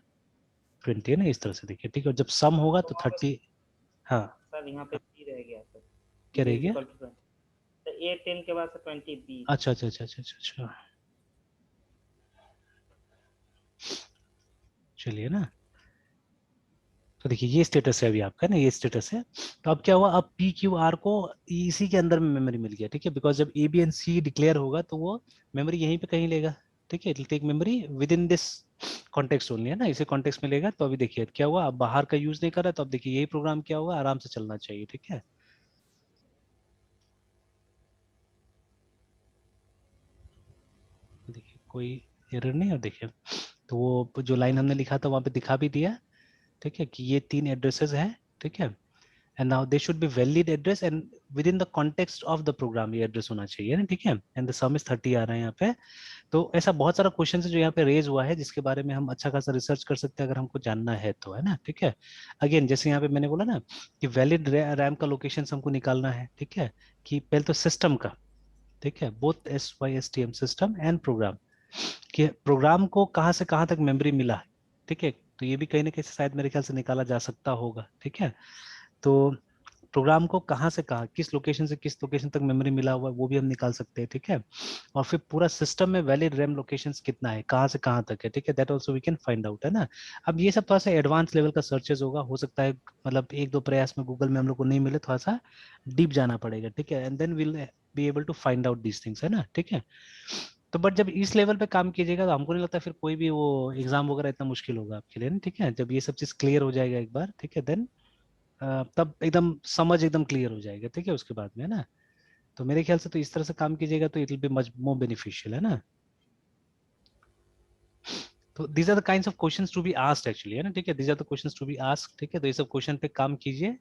20 है ना, इस तरह से देखिए, ठीक है। और जब सम होगा तो 30, हाँ सर यहाँ पे बी रह गया सर, क्या बी रह इज गया, इक्वल टू 20, तो A10 के बाद से 20 बी। अच्छा अच्छा अच्छा अच्छा अच्छा अच्छा, चलिए ना। तो देखिए ये स्टेटस है अभी आपका ना, ये स्टेटस है। तो अब क्या हुआ, अब पी क्यू आर को इसी के अंदर में मेमोरी मिल गया, ठीक है। बिकॉज जब a b and c declare होगा तो वो मेमोरी यहीं पे कहीं लेगा, ठीक है। It will take memory within this context only है ना, इसे कॉन्टेक्स्ट में लेगा। तो अभी देखिए क्या हुआ, अब बाहर का यूज नहीं कर रहा, तो अब देखिए यही प्रोग्राम क्या हुआ, आराम से चलना चाहिए, ठीक है। देखिए कोई एरर नहीं, और देखिए तो वो जो लाइन हमने लिखा था वहां पे दिखा भी दिया, ठीक है, कि ये 3 एड्रेसेस हैं, ठीक है। And now they should be valid address and within the context of the program ये एड्रेस होना चाहिए ना, ठीक है। एंड द सम इज 30 आ रहा है यहाँ पे। तो ऐसा बहुत सारा क्वेश्चन है जो यहाँ पे रेज हुआ है, जिसके बारे में हम अच्छा खासा रिसर्च कर सकते हैं अगर हमको जानना है तो, है ना, ठीक है। अगेन जैसे यहाँ पे मैंने बोला ना कि वैलिड रैम का लोकेशन हमको निकालना है, ठीक है। कि पहले तो सिस्टम का, ठीक है, both SYSTM system and program, कि प्रोग्राम को कहाँ से कहाँ तक मेमोरी मिला है, ठीक है। तो ये भी कहीं ना कहीं से शायद मेरे ख्याल से निकाला जा सकता होगा, ठीक है। तो प्रोग्राम को कहाँ से कहाँ, किस लोकेशन से किस लोकेशन तक मेमोरी मिला हुआ है वो भी हम निकाल सकते हैं, ठीक है। और फिर पूरा सिस्टम में वैलिड रैम लोकेशंस कितना है, कहाँ से कहाँ तक है, ठीक है, that also we can find out, है ना। अब ये सब थोड़ा सा एडवांस लेवल का सर्चेस होगा, हो सकता है मतलब एक दो प्रयास में गूगल में हम लोग को नहीं मिले, थोड़ा सा डीप जाना पड़ेगा, ठीक है। And then will be able to find out these things, है ना, ठीक है। तो बट जब इस लेवल पे काम कीजिएगा तो हमको नहीं लगता फिर कोई भी वो एग्जाम वगैरह इतना मुश्किल होगा आपके लिए ना, ठीक है। जब ये सब चीज क्लियर हो जाएगा एक बार, ठीक है, देन तब एकदम समझ एकदम क्लियर हो जाएगा, ठीक है, उसके बाद में, है ना। तो मेरे ख्याल से तो इस तरह से काम कीजिएगा तो it will be much more beneficial, है ना। तो these are the kinds of questions to be asked actually, है ना, ठीक है। These are the questions to be asked, ठीक है। तो ये सब क्वेश्चन पे काम कीजिए,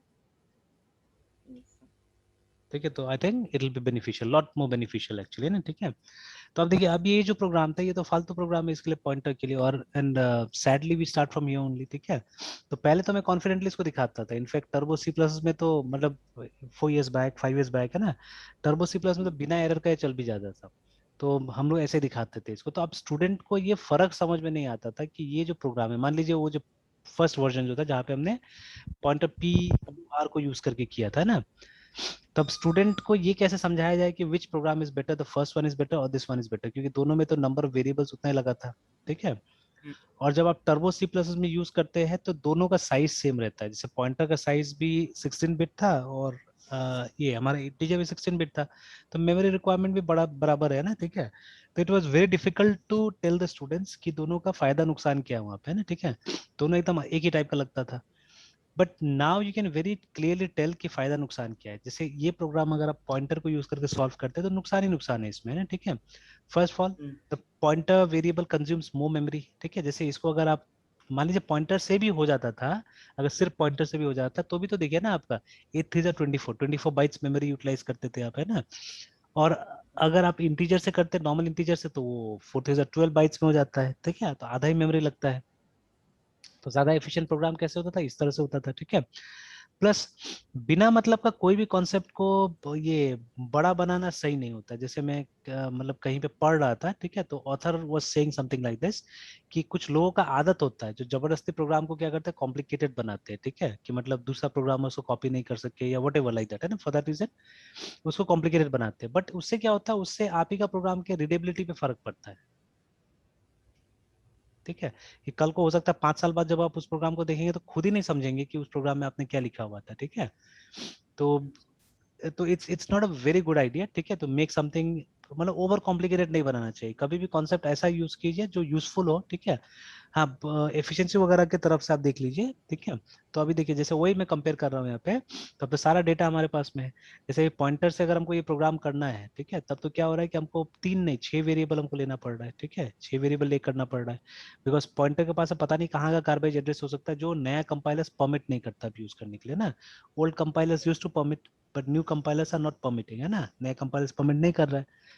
ठीक है। तो I think it will be beneficial, lot more beneficial actually, है ना, ठीक है। तो अब देखिए अब ये जो प्रोग्राम था ये तो फालतू प्रोग्राम है इसके लिए, पॉइंटर के लिए, और and sadly we start from here only, ठीक है। तो पहले तो मैं कॉन्फिडेंटली इसको दिखाता था, इनफैक्ट टर्बो सी प्लस में तो मतलब 4 years बैक 5 years बैक, है ना, टर्बो सी प्लस में तो बिना एरर का ये चल भी जाता था। तो हम लोग ऐसे दिखाते थे इसको। तो अब स्टूडेंट को ये फर्क समझ में नहीं आता था कि ये जो प्रोग्राम है, मान लीजिए वो जो फर्स्ट वर्जन जो था जहाँ पे हमने पॉइंटर PR को यूज करके किया था ना, तब स्टूडेंट को ये कैसे समझाया जाए कि विच programme is better, the first one is better और दिस वन इज बेटर, क्योंकि दोनों में तो नंबर ऑफ वेरिएबल्स उतना ही लगा था, ठीक है। और जब आप टर्बो सी प्लस में यूज करते हैं तो दोनों का साइज सेम रहता है, जैसे पॉइंटर का साइज भी 16 बिट था और ये हमारा इंटीजर भी 16 बिट था, तो मेमोरी रिक्वायरमेंट भी बड़ा बराबर है ना, ठीक है। तो it was very difficult to tell the students कि दोनों का फायदा नुकसान क्या है वहाँ पे, है ना, ठीक है। दोनों एकदम एक ही टाइप का लगता था। But now you can very clearly tell कि फायदा नुकसान क्या है। जैसे ये प्रोग्राम अगर आप पॉइंटर को यूज करके सॉल्व करते हैं तो नुकसान ही नुकसान है इसमें, ना, ठीक है। First of all the pointer variable consumes more memory, ठीक है। जैसे इसको अगर आप मान लीजिए पॉइंटर से भी हो जाता था, अगर सिर्फ पॉइंटर से भी हो जाता तो भी तो देखिए ना आपका 8 3 24 बाइट्स मेमोरी यूटिलाइज करते थे आप, है ना। और अगर आप इंटीजर से करते नॉर्मल इंटीजर से तो वो 4 3 12 बाइट्स में हो जाता है, ठीक है, तो आधा ही मेमोरी लगता है। तो ज्यादा एफिशिएंट प्रोग्राम कैसे होता था, इस तरह से होता था, ठीक है। प्लस बिना मतलब का कोई भी कॉन्सेप्ट को ये बड़ा बनाना सही नहीं होता। जैसे मैं मतलब कहीं पे पढ़ रहा था, ठीक है, तो author was saying something like this कि कुछ लोगों का आदत होता है जो जबरदस्ती प्रोग्राम को क्या करते हैं, कॉम्प्लिकेटेड बनाते हैं, ठीक है, कि मतलब दूसरा प्रोग्रामर उसको कॉपी नहीं कर सके या वट एवर लाइक दैट, है ना, फॉर दैट रीजन उसको कॉम्प्लिकेटेड बनाते हैं। बट उससे क्या होता है, उससे आप ही का प्रोग्राम के रीडेबिलिटी पे फर्क पड़ता है, ठीक है, कि कल को हो सकता है 5 साल बाद जब आप उस प्रोग्राम को देखेंगे तो खुद ही नहीं समझेंगे कि उस प्रोग्राम में आपने क्या लिखा हुआ था, ठीक है। तो it's not a very good idea, ठीक है, तो मेक समथिंग, मतलब ओवर कॉम्प्लिकेटेड नहीं बनाना चाहिए कभी भी। कॉन्सेप्ट ऐसा यूज कीजिए जो यूजफुल हो, ठीक है। हाँ, एफिशिएंसी वगैरह की तरफ से आप देख लीजिए, ठीक है। तो अभी देखिए, जैसे वही मैं कंपेयर कर रहा हूँ यहाँ पे, तब तो सारा डेटा हमारे पास में है। जैसे पॉइंटर से अगर हमको ये प्रोग्राम करना है, ठीक है, तब तो क्या हो रहा है कि हमको 3 नहीं 6 वेरिएबल हमको लेना पड़ रहा है, ठीक है, 6 वेरिएबल ले करना पड़ रहा है। बिकॉज पॉइंटर के पास पता नहीं कहाँ का गार्बेज एड्रेस हो सकता है जो नया कंपाइलर्स परमिट नहीं करता यूज करने के लिए ना। Old compilers use to permit, but new compilers are not permitting, है ना, नए कंपाइलर्स परमिट नहीं कर रहा है।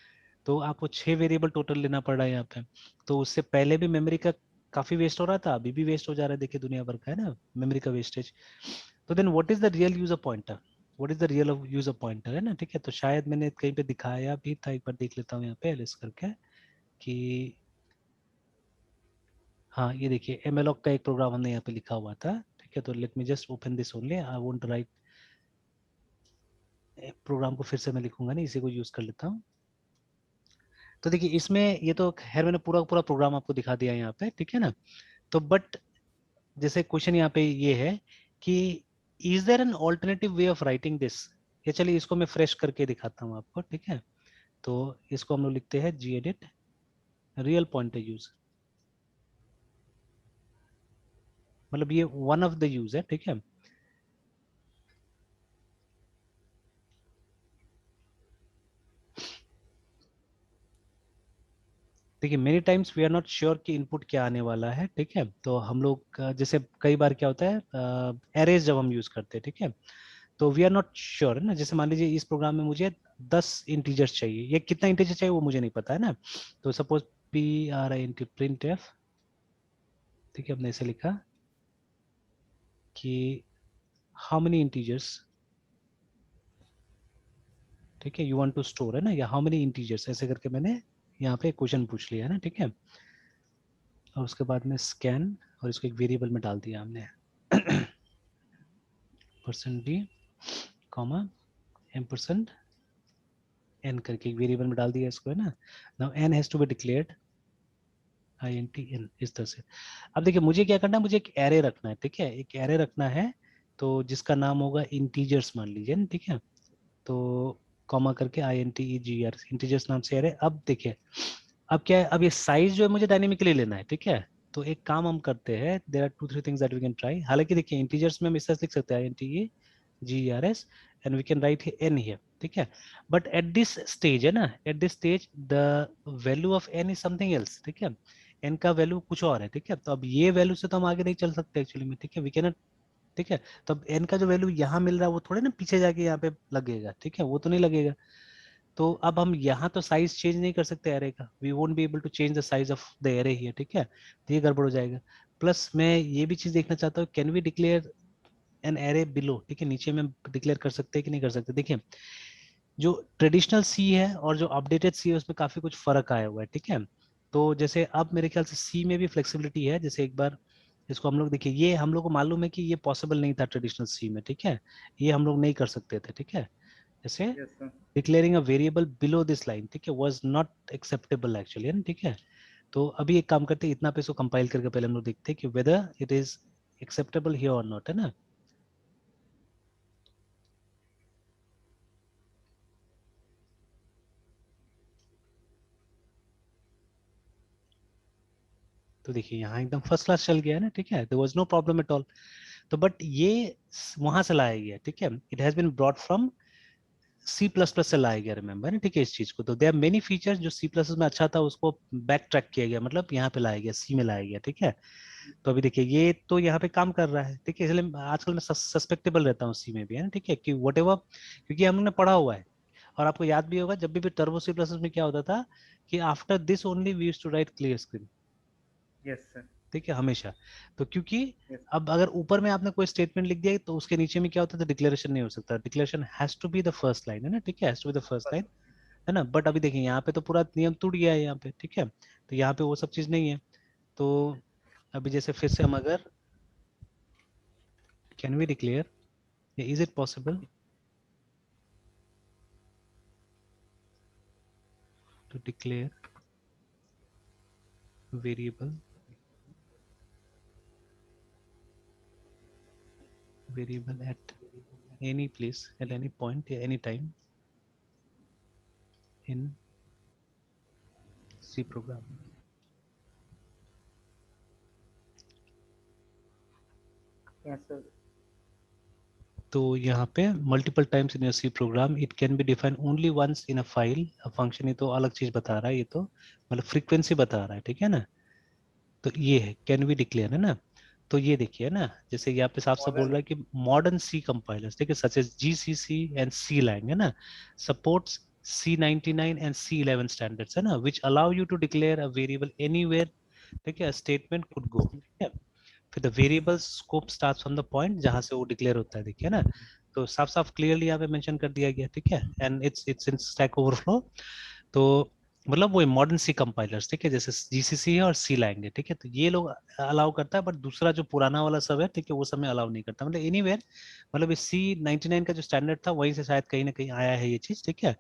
तो आपको 6 वेरिएबल टोटल लेना पड़ रहा है यहाँ पे। तो उससे पहले भी मेमोरी का काफी वेस्ट हो रहा था, अभी भी वेस्ट हो जा रहा है, देखिए दुनिया भर का, है ना, मेमोरी का वेस्टेज। तो then what is the real use of pointer, what is the real use of pointer, है ना, ठीक है। तो शायद मैंने कहीं पे दिखाया भी था, एक बार देख लेता हूँ यहाँ पे एलिस करके कि हाँ, ये देखिए एमएलओक का एक प्रोग्राम हमने यहाँ पे लिखा हुआ था, ठीक है। तो let me just open this only, I want to write program को, फिर से मैं लिखूंगा नहीं, इसी को यूज कर लेता हूँ। तो देखिए इसमें ये तो खैर मैंने पूरा पूरा प्रोग्राम आपको दिखा दिया है यहाँ पे, ठीक है ना। तो बट जैसे क्वेश्चन यहाँ पे ये है कि is there an alternative way of writing this. ये चलिए इसको मैं फ्रेश करके दिखाता हूँ आपको, ठीक है। तो इसको हम लोग लिखते हैं जी एडिट रियल पॉइंटर यूज, मतलब ये वन ऑफ द यूज है, ठीक है। देखिए many times we are not sure कि इनपुट क्या आने वाला है, ठीक है। तो हम लोग जैसे कई बार क्या होता है, एरेज जब हम यूज करते हैं, ठीक है, तो वी आर नॉट श्योर, है ना। जैसे मान लीजिए इस प्रोग्राम में मुझे 10 इंटीजर्स चाहिए, ये कितना इंटीजर चाहिए वो मुझे नहीं पता, है ना। तो सपोज पी आर आई इंटू प्रिंट एफ, ठीक है, हमने ऐसे लिखा कि हाउ मेनी इंटीजर्स, ठीक है, यू वांट टू स्टोर, है ना, या हाउ मेनी इंटीजर्स, ऐसे करके मैंने यहाँ पे क्वेश्चन पूछ लिया, है ना, ठीक है। और उसके बाद में स्कैन, और इसको एक वेरिएबल में डाल दिया हमने percent d comma m% n करके एक वेरिएबल में डाल दिया इसको, है ना। Now n has to be declared INT n इस तरह से। अब देखिए मुझे क्या करना है, मुझे एक एरे रखना है, ठीक है, एक एरे रखना है, तो जिसका नाम होगा इंटीजर्स मान लीजिए ना, ठीक है। तो कॉमा करके INTEGR इंटीजर्स नाम से एरे। अब देखिए अब क्या है, अब ये साइज जो है मुझे डायनेमिकली लेना है, ठीक है। तो एक काम हम करते हैं, there are 2-3 things that we can try. हालांकि देखिए इंटीजर्स में हम इस तरह से लिख सकते हैं INTEGRS and we can write n here, ठीक है। बट एट दिस स्टेज, है ना, at this stage the value of n is something else, ठीक है। n का वैल्यू कुछ और है, ठीक है। तो अब ये वैल्यू से तो हम आगे नहीं चल सकते एक्चुअली में, ठीक है, वी कैन, ठीक है। तो अब n का जो वैल्यू यहाँ मिल रहा है वो थोड़े ना पीछे जाके यहाँ पे लगेगा, ठीक है, वो तो नहीं लगेगा। तो अब हम यहाँ तो साइज चेंज नहीं कर सकते एरे का, we won't be able to change the size of the array here, ठीक है, तो ये गड़बड़ हो जाएगा। प्लस मैं ये भी चीज देखना चाहता हूँ, can we declare an array below, ठीक है, नीचे में डिक्लेयर कर सकते हैं कि नहीं कर सकते। देखिए जो ट्रेडिशनल सी है और जो अपडेटेड सी है उसमें काफी कुछ फर्क आया हुआ है, ठीक है। तो जैसे अब मेरे ख्याल से सी में भी फ्लेक्सिबिलिटी है, जैसे एक बार इसको हम लोग देखिए, ये हम लोग को मालूम है कि ये पॉसिबल नहीं था ट्रेडिशनल सी में, ठीक है, ये हम लोग नहीं कर सकते थे, ठीक है। जैसे yes sir. Declaring a variable below this line, ठीक है, वाज नॉट एक्सेप्टेबल एक्चुअली, है ना, ठीक है। तो अभी एक काम करते हैं, इतना पे इसको कंपाइल करके पहले हम लोग देखते हैं कि whether it is acceptable here और नॉट, है ना। तो देखिए यहाँ एकदम फर्स्ट क्लास चल गया है ना, ठीक है, there was no problem at all. तो बट ये वहां से लाया गया, ठीक है, it has been brought from C++ से लाया गया, रिमेंबर ना, ठीक है, इस चीज को। तो देयर आर मेनी फीचर्स जो C++ में अच्छा था उसको बैक ट्रैक किया गया, मतलब यहाँ पे लाया गया, सी में लाया गया, ठीक है। तो अभी देखिए ये तो यहाँ पे काम कर रहा है, ठीक है, इसलिए आजकल मैं सस्पेक्टेबल रहता हूँ सी में भी, है ना, ठीक है, कि वट एवर, क्योंकि हमने पढ़ा हुआ है। और आपको याद भी होगा जब भी टर्बो C++ में क्या होता था कि after this only we used to write clear screen. Yes sir. ठीक है, हमेशा। तो क्योंकि अब अगर ऊपर में आपने कोई स्टेटमेंट लिख दिया तो उसके नीचे में क्या होता है, तो डिक्लेरेशन नहीं हो सकता, declaration has to be the first line, है ना, ठीक है, has to be the first line, है ना। बट अभी देखिए यहाँ पे तो पूरा नियम टूट गया है यहाँ पे, ठीक है, तो यहाँ पे वो सब चीज नहीं है। तो अभी जैसे फिर से हम अगर can we declare, is it possible to declare variable at any place at any point at any time in C program. Yes, sir. तो यहाँ पे multiple times in your C program it can be define only once in a file a function. ये तो अलग चीज बता रहा है, ये तो मतलब फ्रीक्वेंसी बता रहा है, ठीक है ना। तो ये है कैन बी डिक्लेयर, है ना। तो ये देखिए ना, जैसे यहाँ पे साफ साफ बोल रहा है कि मॉडर्न सी कंपाइलर्स, ठीक है, such as GCC and Clang, है ना, supports C99 and C11 standards, है ना, which allow you to declare a variable anywhere, ठीक है, स्टेटमेंट कुड गो, ठीक है। फिर the variable scope starts from the point जहां से वो डिक्लेयर होता है, देखिए ना। तो साफ साफ क्लियरली यहाँ पे मेंशन कर दिया गया, ठीक है, and it's in stack overflow. तो मतलब वो मॉडर्न सी कंपाइलर्स, ठीक है, जैसे जीसीसी है और सी लैंग है, ठीक है, तो ये लोग अलाउ करता है, बट दूसरा जो पुराना वाला सब है, ठीक है, वो सब में अलाउ नहीं करता, मतलब एनीवेयर, मतलब इस C99 का जो स्टैंडर्ड था वहीं से शायद कहीं ना कहीं आया है ये चीज, ठीक है।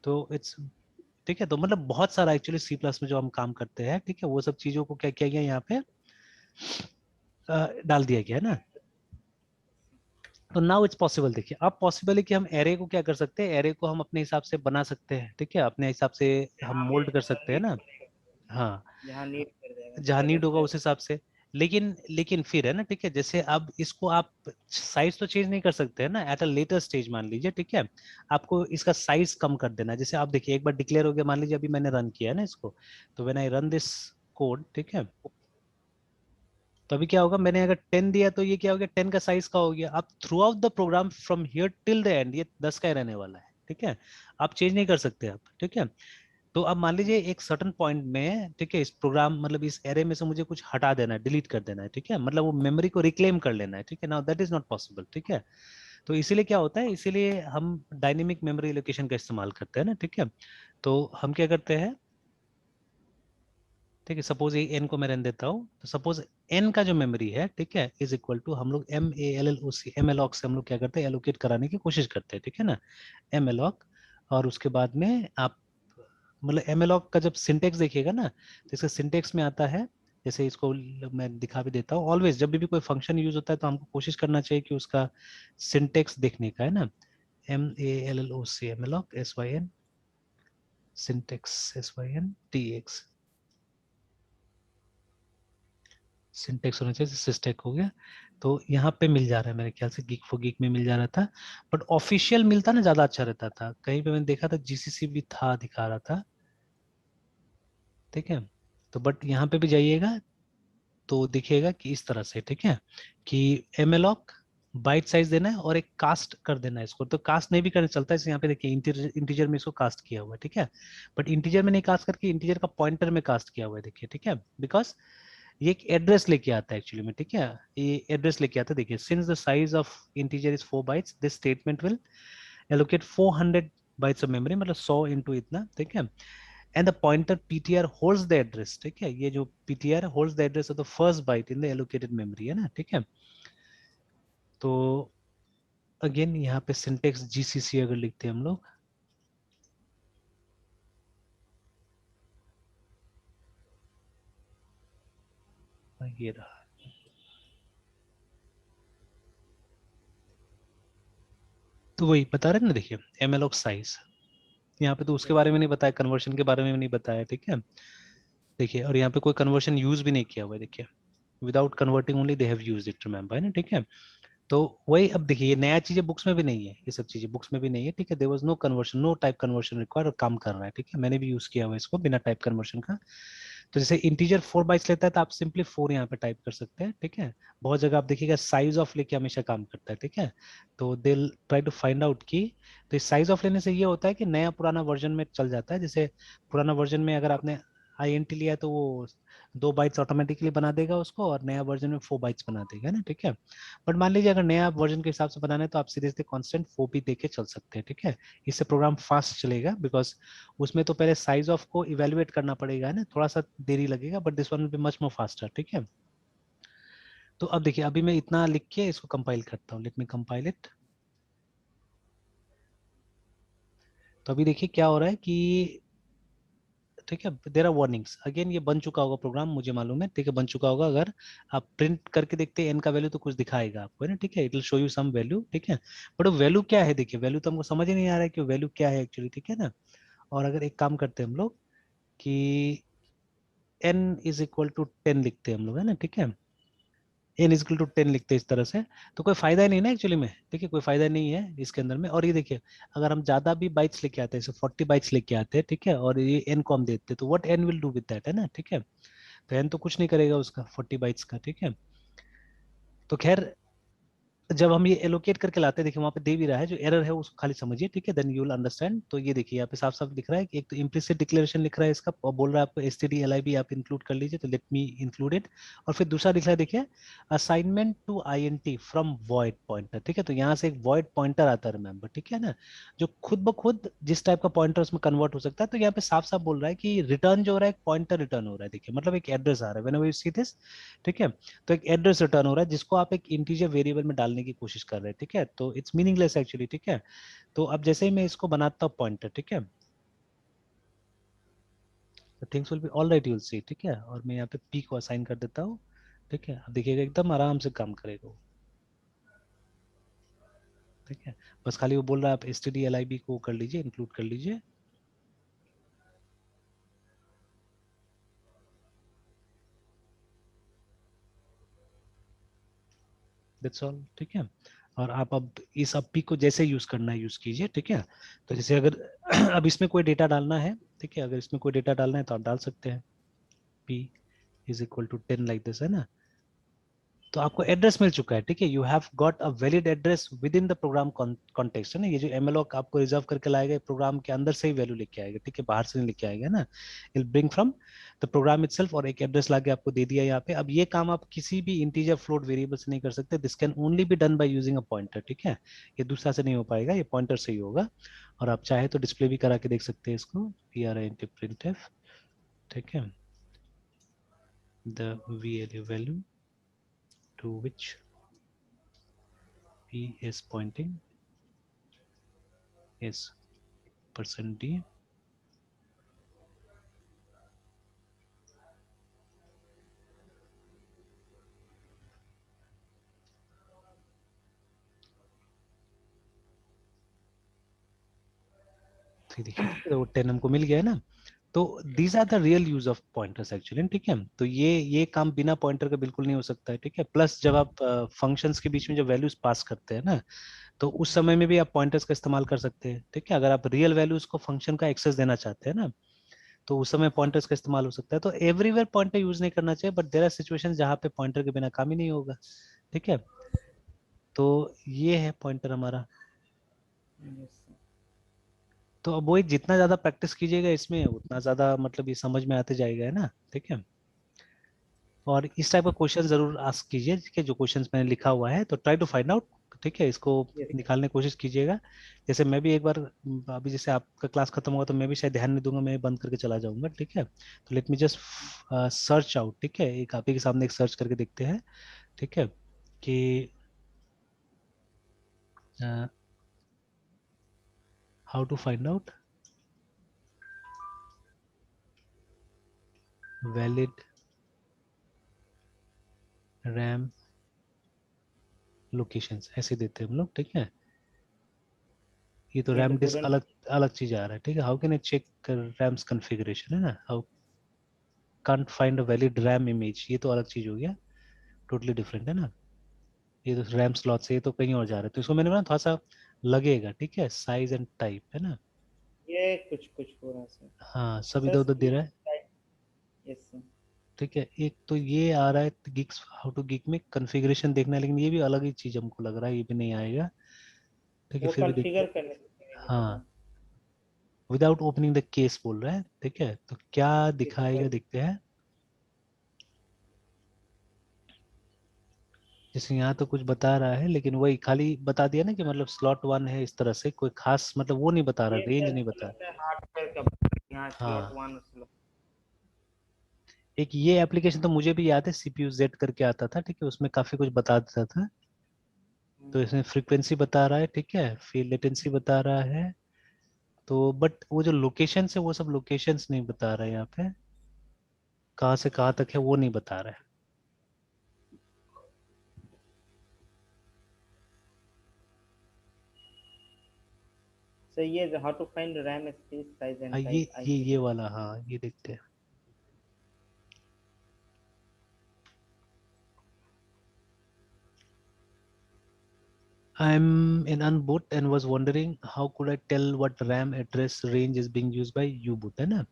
तो इट्स, ठीक है, तो मतलब बहुत सारा एक्चुअली सी प्लस में जो हम काम करते हैं, ठीक है, वो सब चीजों को क्या किया गया यहाँ पे डाल दिया गया है ना। तो नाउ इट्स पॉसिबल, देखिए अब पॉसिबल है कि हम एरे को क्या कर सकते हैं, एरे को हम अपने हिसाब से बना सकते हैं, ठीक है, अपने हिसाब से हम जहाँ पे मोल्ड कर सकते हैं नीड ना। पड़ेगा, हाँ, जहाँ नीड पड़ जाएगा जहाँ जगह नीड होगा उस जगह। हिसाब से। लेकिन लेकिन फिर है ना, ठीक है, जैसे अब इसको आप साइज तो चेंज नहीं कर सकते हैं ना एट अ लेटर स्टेज, मान लीजिए, ठीक है, आपको इसका साइज कम कर देना है। जैसे आप देखिए एक बार डिक्लेयर हो गया, मान लीजिए अभी मैंने रन किया है ना इसको, तो when I run this code, ठीक है, तो अभी क्या होगा, मैंने अगर 10 दिया तो ये क्या हो गया, 10 का साइज का हो गया। अब throughout the program from here till the end ये 10 का ही रहने वाला है, ठीक है, आप चेंज नहीं कर सकते आप, ठीक है। तो अब मान लीजिए एक सर्टन पॉइंट में, ठीक है, इस प्रोग्राम मतलब इस एरे में से मुझे कुछ हटा देना है, डिलीट कर देना है, ठीक है, मतलब वो मेमोरी को रिक्लेम कर लेना है, ठीक है, now that is not possible, ठीक है। तो इसीलिए क्या होता है, इसीलिए हम डायनेमिक मेमोरी एलोकेशन का इस्तेमाल करते हैं ना, ठीक है। तो हम क्या करते हैं, ठीक है, सपोज ये एन को मैं रहने देता हूँ, तो सपोज एन का जो मेमोरी है, ठीक है, इज इक्वल टू हम लोग MALLOC एमएलॉक से हम लोग क्या करते हैं, एलोकेट कराने की कोशिश करते हैं, ठीक है ना, एमएलॉक। और उसके बाद में आप मतलब एमएलॉक का जब सिंटेक्स देखिएगा ना, तो इसका सिंटेक्स में आता है, जैसे इसको मैं दिखा भी देता हूँ, ऑलवेज जब भी कोई फंक्शन यूज होता है तो हमको कोशिश करना चाहिए कि उसका सिंटेक्स देखने का, है ना, MALLOC malloc SYN syntax SYNTX syntax होना चाहिए, सिस्टेक हो गया। तो यहाँ पे मिल जा रहा है मेरे ख्याल से, गीक फॉर गीक में मिल जा रहा था, बट ऑफिशियल मिलता ना ज्यादा अच्छा रहता था। कहीं पे मैंने देखा था जीसीसी भी था, दिखा रहा था, ठीक है। तो बट यहाँ पे भी जाइएगा तो दिखेगा कि इस तरह से, ठीक है, कि एमएलॉक बाइट साइज देना है और एक कास्ट कर देना है इसको। तो कास्ट नहीं भी करना चलता है, यहाँ पे देखिए इंटीजर इंटीजर में इसको कास्ट किया हुआ है, ठीक है, बट इंटीजर में नहीं कास्ट करके इंटीजर का पॉइंटर में कास्ट किया हुआ है, देखिए, ठीक है, बिकॉज ये एक एड्रेस लेके आता है एक्चुअली में, ठीक है, ये एड्रेस लेके आता है। देखिए since the size of integer is 4 bytes this statement will allocate 400 bytes of memory, मतलब 100 इंटू इतना, ठीक है, and the pointer ptr holds the address, ठीक है, ये जो ptr holds the address of the first byte in the allocated memory, है ना, ठीक है। तो अगेन यहाँ पे सिंटेक्स जीसीसी अगर लिखते हैं हम लोग, ये रहा, तो वही बता रहे हैं ना, देखिए एमएलओक साइज, यहाँ पे तो उसके बारे में नहीं बताया, कन्वर्शन के बारे में नहीं बताया, ठीक है, देखिए, और यहाँ पे कोई कन्वर्शन यूज भी नहीं किया हुआ है, देखिए, without converting only they have used it, remember, है ना, ठीक है। तो वही अब देखिए ये नया चीजें बुक्स में भी नहीं है, ये सब चीजें बुक्स में भी नहीं है, ठीक है, there was no conversion, no type conversion required, और काम कर रहा है, ठीक है, मैंने भी यूज किया हुआ है इसको बिना टाइप कन्वर्शन का। तो जैसे इंटीजर 4 बाइट्स लेता है तो आप सिंपली 4 यहाँ पे टाइप कर सकते हैं, ठीक है। बहुत जगह आप देखिएगा साइज ऑफ लेके हमेशा काम करता है, ठीक है, तो they try to find out की, तो इस साइज ऑफ लेने से ये होता है कि नया पुराना वर्जन में चल जाता है। जैसे पुराना वर्जन में अगर आपने INT लिया है तो वो 2 बाइट्स ऑटोमेटिकली बना देगा उसको, और नया वर्जन में 4 बाइट्स बना देगा, है ना, ठीक है। बट मान लीजिए अगर नया वर्जन के हिसाब से बनाना है तो आप सीरियसली कांस्टेंट 4 भी देके चल सकते हैं, ठीक है। इससे प्रोग्राम फास्ट चलेगा, बिकॉज उसमें तो पहले साइज ऑफ को इवेलुएट करना पड़ेगा, है ना, थोड़ा सा देरी लगेगा, but this one will be much more faster, ठीक है। तो अब देखिए, अभी मैं इतना लिख के इसको कंपाइल करता हूँ, लेट मी कंपाइल इट। तो अभी देखिए क्या हो रहा है कि, ठीक है, देयर आर वार्निंग्स अगेन, ये बन चुका होगा प्रोग्राम, मुझे मालूम है, ठीक है, बन चुका होगा। अगर आप प्रिंट करके देखते हैं एन का वैल्यू तो कुछ दिखाएगा आपको, है ना, ठीक है, it will show you some value, ठीक है। बट वो वैल्यू क्या है, देखिए वैल्यू तो हमको समझ ही नहीं आ रहा है कि वैल्यू क्या है एक्चुअली, ठीक है ना। और अगर एक काम करते हैं हम लोग कि n इज इक्वल टू 10 लिखते हैं हम लोग, है ना, ठीक है, n इज इक्वल टू 10 लिखते हैं इस तरह से, तो कोई फायदा ही नहीं ना एक्चुअली में, ठीक है, कोई फायदा नहीं है इसके अंदर में। और ये देखिए, अगर हम ज्यादा भी बाइट्स लेके आते हैं, जैसे 40 बाइट्स लेके आते हैं, ठीक है, और ये n को हम देते हैं, तो what n will do with that, है ना, ठीक है। तो n तो कुछ नहीं करेगा उसका 40 बाइट्स का, ठीक है। तो खैर, जब हम ये एलोकेट करके लाते हैं, देखिए वहां पे दे भी रहा है, जो एरर है उसको खाली समझिए, ठीक है, देन यू विल अंडरस्टैंड। तो ये देखिए यहाँ पे साफ साफ दिख रहा है कि एक तो इम्प्लिसिट डिक्लेरेशन लिख रहा है इसका, और बोल रहा है आपको stdlib आप इंक्लूड कर लीजिए, तो लेट मी इंक्लूड इट। और फिर दूसरा लिख रहा है, देखिए, assignment to INT from void pointer, ठीक है, तो यहाँ से एक वॉइड पॉइंटर आता है, रिमेंबर, ठीक है ना, जो खुद ब खुद जिस टाइप का पॉइंटर उसमें कन्वर्ट हो सकता है। तो यहाँ पे साफ साफ बोल रहा है कि रिटर्न जो हो रहा है, एक पॉइंटर रिटर्न हो रहा है, देखिए, मतलब एक एड्रेस आ रहा है, व्हेनेवर यू सी दिस, ठीक है। तो एक एड्रेस रिटर्न हो रहा है जिसको आप एक इंटीजर वेरिएबल में डालने की कोशिश कर रहे हैं, ठीक है, तो इट्स मीनिंगलेस एक्चुअली, ठीक है। तो अब जैसे ही मैं इसको बनाता हूँ पॉइंटर, ठीक है, तो things will be all right, you will see, ठीक है। और मैं यहाँ पे p को असाइन कर देता हूँ, ठीक है, अब देखिएगा एकदम आराम से काम करेगा वो, ठीक है। बस खाली वो बोल रहा है आप stdlib को कर लीजिए, इंक्लूड कर लीजिए, दैट्स ऑल, ठीक है। और आप अब इस अपी को जैसे यूज करना है यूज कीजिए, ठीक है। तो जैसे अगर अब इसमें कोई डेटा डालना है, ठीक है, अगर इसमें कोई डेटा डालना है तो आप डाल सकते हैं, p is equal to 10 like this, है ना। तो आपको एड्रेस मिल चुका है, ठीक है, you have got a valid address within the program context, है ना। ये जो एमएलओ आपको रिजर्व करके लाएगा प्रोग्राम के अंदर से ही वैल्यू लेके आएगा, ठीक है, बाहर से नहीं लेके आएगा ना, it bring from the program itself, और एक एड्रेस लाके आपको दे दिया यहाँ पे। अब ये काम आप किसी भी इंटीजर फ्लोट वेरिएबल से नहीं कर सकते, this can only be done by using a pointer, ठीक है। ये दूसरा से नहीं हो पाएगा, ये पॉइंटर से ही होगा। और आप चाहे तो डिस्प्ले भी करा के देख सकते हैं इसको, printf, ठीक है, the VLU value to which p is pointing is %d, तो देखिए, ठीक है, वो 10 हमको मिल गया है ना। तो these are the real use of pointers actually, ठीक है। तो ये काम बिना पॉइंटर का बिल्कुल नहीं हो सकता है, ठीक है। प्लस जब आप फंक्शंस के बीच में जब वैल्यूज पास करते हैं ना, तो उस समय में भी आप पॉइंटर्स का इस्तेमाल कर सकते हैं, ठीक है। अगर आप रियल वैल्यूज को फंक्शन का एक्सेस देना चाहते हैं ना, तो उस समय पॉइंटर्स का इस्तेमाल हो सकता है। तो एवरीवेयर पॉइंटर यूज नहीं करना चाहिए, बट देयर आर सिचुएशंस जहाँ पे पॉइंटर के बिना काम ही नहीं होगा, ठीक है। तो ये है पॉइंटर हमारा। Yes, sir. तो अब वही, जितना ज्यादा प्रैक्टिस कीजिएगा इसमें उतना ज्यादा मतलब ये समझ में आते जाएगा, है ना, ठीक है। और इस टाइप का क्वेश्चन जरूर आस्क कीजिए, ठीक है, जो क्वेश्चंस मैंने लिखा हुआ है, तो ट्राई टू फाइंड आउट, ठीक है, इसको Yes, sir. निकालने की कोशिश कीजिएगा। जैसे मैं भी एक बार, अभी जैसे आपका क्लास खत्म होगा तो मैं भी शायद ध्यान नहीं दूंगा, मैं बंद करके चला जाऊंगा, ठीक है। तो let me just search out, ठीक है, एक आप ही के सामने एक सर्च करके देखते हैं, ठीक है, कि how to find out valid RAM locations, ऐसे देते हैं हम लोग, ठीक है। ये तो ये रैम तो डिस्क पूरा अलग अलग चीज आ रहा है, ठीक है। How can I check RAM's configuration, है ना, how can't find a valid RAM image, ये तो अलग चीज हो गया, टोटली डिफरेंट, है ना। ये तो रैम स्लॉट से, ये तो कहीं और जा रहा है, तो इसको मैंने ना थोड़ा सा लगेगा, ठीक है, साइज एंड टाइप, है ना। ये कुछ कुछ हो रहा है सर। हाँ, सब सर इधर उधर दे स्क्रीन रहा है, टाइप। Yes sir. ठीक है। एक तो ये आ रहा है गिग्स, हाउ टू गिग में कॉन्फ़िगरेशन देखना है, लेकिन ये भी अलग ही चीज हमको लग रहा है, ये भी नहीं आएगा, ठीक है, वो फिर भी देखते कॉन्फ़िगर हैं। करने के लिए हाँ, होगा। विदाउट ओपनिंग द केस बोल रहा है, ठीक है। तो क्या दिखाएगा देखते हैं। जैसे यहाँ तो कुछ बता रहा है, लेकिन वही खाली बता दिया ना कि मतलब स्लॉट 1 है, इस तरह से कोई खास मतलब वो नहीं बता रहा, ये रेंज सर नहीं मुझे बता लगता है हार्डवेयर का यहाँ रहा। स्लॉट हाँ, 1 स्लॉट। एक ये एप्लीकेशन तो मुझे भी याद है, सीपीयू जेड करके आता था, ठीक है, उसमें काफी कुछ बता देता था। तो इसमें फ्रीक्वेंसी बता रहा है, ठीक है, फिर लेटेंसी बता रहा है। तो बट वो जो लोकेशन है वो सब लोकेशंस नहीं बता रहा है यहाँ पे, कहाँ से कहाँ तक है वो नहीं बता रहा है। सो ये how to find RAM space size and ये टाइप ये आईसी। ये वाला, हाँ ये देखते हैं। I'm in unboot and was wondering how could I tell what RAM address range is being used by U-boot, है ना।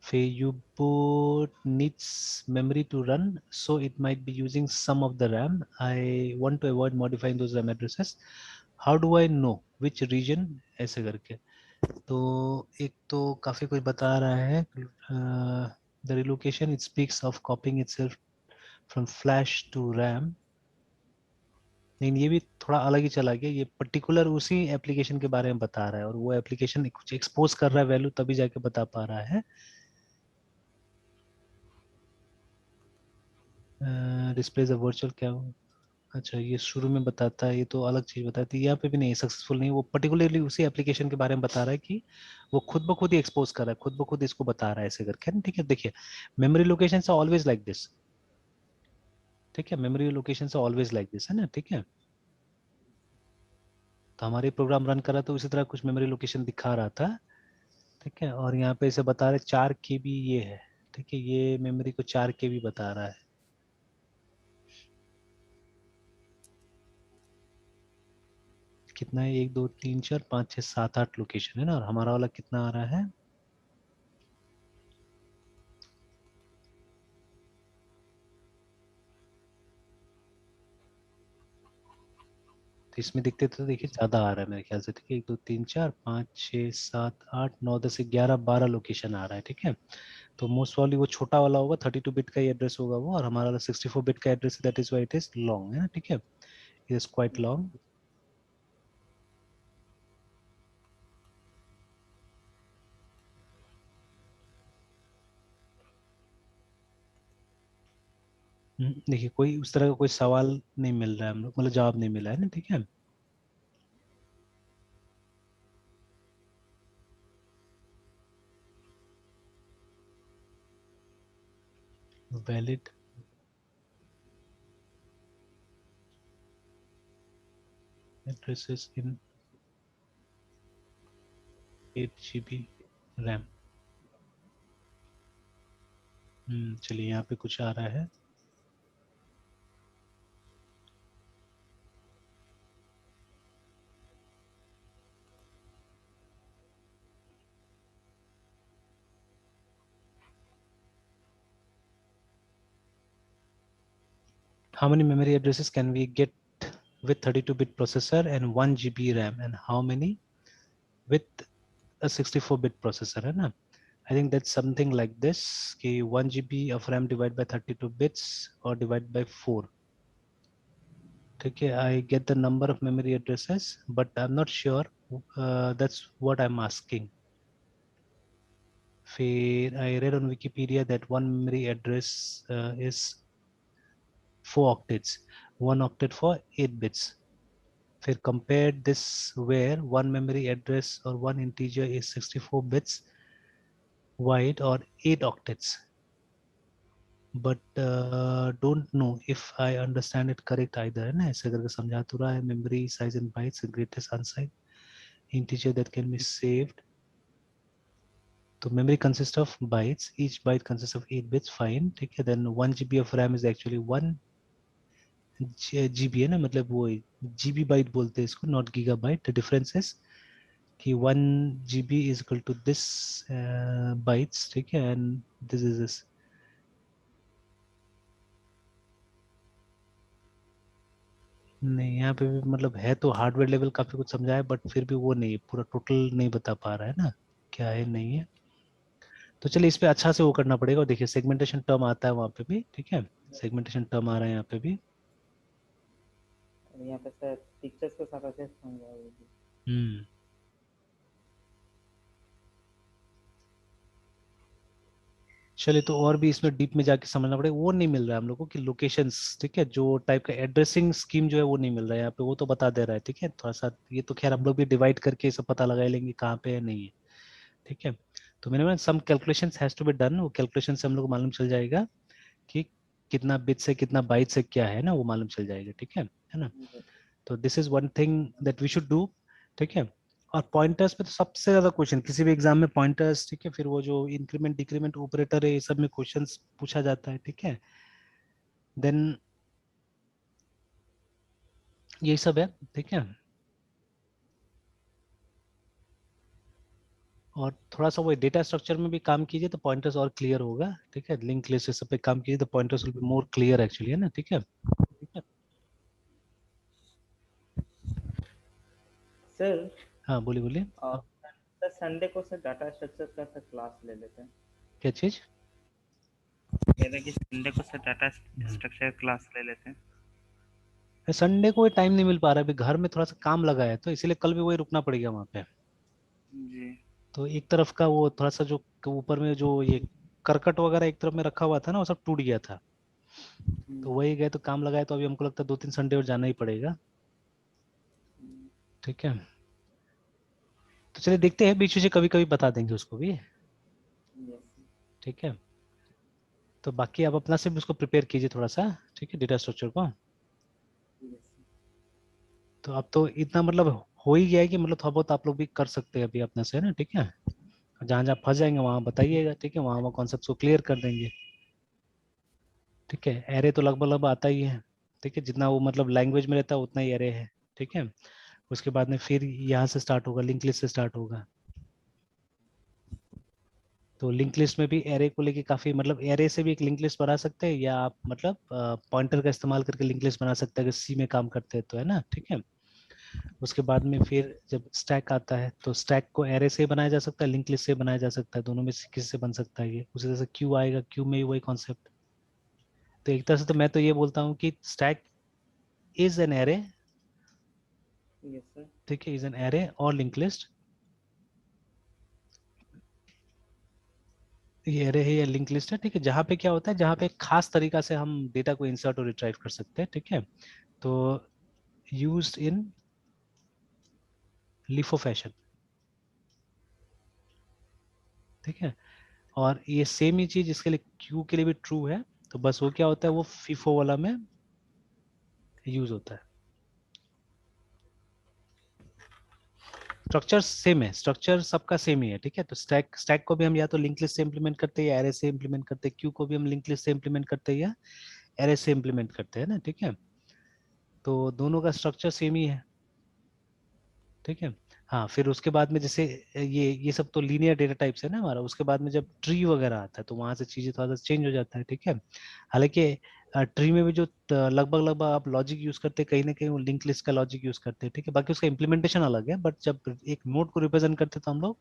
फिर U-boot needs memory to run, so it might be using some of the RAM. I want to avoid modifying those RAM addresses. How do I know which region, ऐसे करके। तो एक तो काफी कुछ बता रहा है। The relocation it speaks of copying itself from flash to RAM। लेकिन ये भी थोड़ा अलग ही चला गया, ये पर्टिकुलर उसी एप्लीकेशन के बारे में बता रहा है, और वो एप्लीकेशन कुछ एक्सपोज कर रहा है वैल्यू, तभी जाके बता पा रहा है। डिस्प्ले द वर्चुअल क्या, अच्छा ये शुरू में बताता है, ये तो अलग चीज बताती है, यहाँ पे भी नहीं सक्सेसफुल नहीं, वो पर्टिकुलरली उसी एप्लीकेशन के बारे में बता रहा है कि वो खुद ब खुद ही एक्सपोज कर रहा है, खुद ब खुद इसको बता रहा है ऐसे करके ना, ठीक है। देखिए, memory location always like this, ठीक है, memory location always like this, है ना, ठीक है। तो हमारे प्रोग्राम रन कर रहा तो इसी तरह कुछ मेमोरी लोकेशन दिखा रहा था, ठीक है। और यहाँ पे इसे बता रहे 4 KB ये है, ठीक है, ये मेमोरी को 4 KB बता रहा है। कितना है, 1 2 3 4 5 6 7 8 लोकेशन है ना, और हमारा वाला कितना आ रहा है। तो इसमें दिखते तो देखिए ज्यादा आ रहा है मेरे ख्याल से, ठीक है, 1 2 3 4 5 6 7 8 9 10 11 12 लोकेशन आ रहा है, ठीक है। तो मोस्ट प्रॉब्ली वो छोटा वाला होगा, 32 बिट का ही एड्रेस होगा वो, और हमारा 64 बिट का एड्रेस है, that is why it is long, है ना, ठीक है, इट इज क्वाइट लॉन्ग। देखिए कोई उस तरह का कोई सवाल नहीं मिल रहा है हम लोग, मतलब जवाब नहीं मिला है ना, ठीक है। वैलिड एड्रेसेस इन 8 GB रैम। चलिए यहाँ पे कुछ आ रहा है। How many memory addresses can we get with 32-bit processor and 1 GB RAM, and how many with a 64-bit processor, है ना। I think that's something like this कि 1 GB of RAM divided by 32 bits or divided by 4, ठीक है। I get the number of memory addresses but I'm not sure, that's what I'm asking। फिर I read on Wikipedia that one memory address is 4 octets, 1 octet for 8 bits। फिर compare this where one memory address or one integer is 64 bits wide or 8 octets, but don't know if I understand it correct either, है ना, ऐसे करके समझा तो रहा है। memory size in bytes greatest unsigned integer that can be saved। तो memory consists of bytes, each byte consists of 8 bits, fine, ठीक है। then 1 GB of RAM is actually 1 GB है ना, मतलब वो GB byte बोलते हैं इसको, not gigabyte। the difference is कि 1 GB is equal to this bytes, ठीक है, and this is this। नहीं यहाँ पे भी मतलब है तो हार्डवेयर लेवल काफी कुछ समझा है, बट फिर भी वो नहीं पूरा टोटल नहीं बता पा रहा है ना, क्या है नहीं है। तो चलिए इस पे अच्छा से वो करना पड़ेगा। और देखिए सेगमेंटेशन टर्म आता है वहाँ पे भी, ठीक है, सेगमेंटेशन टर्म आ रहा है यहाँ पे भी। और यहाँ पे सर पिक्चर्स के साथ अच्छे से समझा हुआ है। हम्म चलिए तो और भी इसमें डीप में जाके समझना पड़ेगा। वो नहीं मिल रहा है हम लोग को कि लोकेशंस, ठीक है, जो टाइप का एड्रेसिंग स्कीम जो है वो नहीं मिल रहा है यहाँ पे, वो तो बता दे रहा है, ठीक है। थोड़ा सा ये तो खैर हम लोग भी डिवाइड करके सब पता लगा लेंगे कहाँ पे है नहीं है, ठीक है। तो मैंने some calculations has to be done, वो कैलकुलेशन से हम लोग को मालूम चल जाएगा कि कितना बिट से कितना बाइट से क्या है ना, वो मालूम चल जाएगा, ठीक है ना। तो this is one thing that we should do, ठीक है। और पॉइंटर्स पे तो सबसे ज्यादा क्वेश्चन किसी भी एग्जाम में पॉइंटर्स, ठीक है, फिर वो जो इंक्रीमेंट डिक्रीमेंट ऑपरेटर है, ये सब में क्वेश्चंस पूछा जाता है, ठीक है। देन यही सब है, ठीक है। और थोड़ा सा वो डेटा स्ट्रक्चर में भी काम कीजिए तो पॉइंटर्स और क्लियर होगा, ठीक है। लिंक लिस्ट सब पे काम कीजिए तो pointers will be more clear actually, है ना, ठीक है, ठीक है। सर हाँ बोलिए बोलिए। सर संडे को सर डाटा स्ट्रक्चर का सर क्लास ले लेते हैं। क्या चीज? कह रहे हैं कि संडे को सर डाटा स्ट्रक्चर क्लास ले लेते हैं। संडे को टाइम नहीं मिल पा रहा है, अभी घर में थोड़ा सा काम लगा है तो इसीलिए कल भी वही रुकना पड़ेगा वहां पे। जी। तो एक तरफ का वो थोड़ा सा जो ऊपर में जो ये करकट वगैरह एक तरफ में रखा हुआ था ना, वो सब टूट गया था। तो वही गए तो काम लगाए, तो अभी हमको लगता है 2-3 संडे और जाना ही पड़ेगा, ठीक है। तो चलिए देखते हैं, बीच बीच में कभी कभी बता देंगे उसको भी, यस। ठीक है। तो बाकी आप अपना से भी उसको प्रिपेयर कीजिए थोड़ा सा, ठीक है, डेटा स्ट्रक्चर को। यस। तो अब तो इतना मतलब हो ही गया है कि मतलब थोड़ा बहुत आप लोग भी कर सकते हैं अभी अपने से, है ना, ठीक है। जहाँ जहाँ फंस जाएंगे वहां बताइएगा, ठीक है, वहां वहाँ कॉन्सेप्ट को क्लियर कर देंगे, ठीक है। एरे तो लगभग लगभग आता ही है, ठीक है, जितना वो मतलब लैंग्वेज में रहता है उतना ही एरे है, ठीक है। उसके बाद में फिर यहाँ से स्टार्ट होगा, लिंक लिस्ट से स्टार्ट होगा। तो लिंक लिस्ट में भी एरे को लेके काफी मतलब एरे से भी एक लिंक लिस्ट बना सकते हैं, या आप मतलब पॉइंटर का इस्तेमाल करके लिंक लिस्ट बना सकते हैं अगर सी में काम करते हैं तो, है ना, ठीक है। उसके बाद में फिर जब स्टैक आता है तो स्टैक को एरे से बनाया जा सकता है, लिंक लिस्ट से बनाया जा सकता है, दोनों में से किसी से बन सकता है ये। उसी तरह से क्यू आएगा, क्यू में भी वही कॉन्सेप्ट। तो एक तरह से तो मैं तो ये बोलता हूँ कि stack is an array, yes sir. ठीक है, इज एन एरे और लिंक लिस्ट, ये एरे है या लिंक लिस्ट है, ठीक है। जहाँ पे क्या होता है, जहाँ पे एक खास तरीका से हम डेटा को इंसर्ट और रिट्राइव कर सकते हैं, ठीक है। तो यूज्ड इन लिफो फैशन, ठीक है। और ये सेम ही चीज इसके लिए क्यू के लिए भी ट्रू है। तो बस वो क्या होता है, वो फीफो वाला में यूज होता है। स्ट्रक्चर सेम है, स्ट्रक्चर सबका सेम ही है, ठीक है। तो स्टैक स्टैक को भी हम या तो लिंक लिस्ट से इंप्लीमेंट करते हैं या एरे से इंप्लीमेंट करते हैं, क्यू को भी हम लिंक लिस्ट से इंप्लीमेंट करते हैं या एरे से इंप्लीमेंट करते हैं ना, ठीक है। तो दोनों का स्ट्रक्चर सेम ही है, ठीक है। हाँ फिर उसके बाद में जैसे ये सब तो लीनियर डेटा टाइप्स है ना हमारा। उसके बाद में जब ट्री वगैरह आता है तो वहां से चीजें थोड़ा सा चेंज हो जाता है, ठीक है। हालांकि ट्री में भी जो लगभग लगभग आप लॉजिक यूज करते हैं, कहीं ना कहीं वो लिंक लिस्ट का लॉजिक यूज करते हैं, ठीक है। बाकी उसका इम्प्लीमेंटेशन अलग है, बट जब एक नोड को रिप्रेजेंट करते हैं तो हम लोग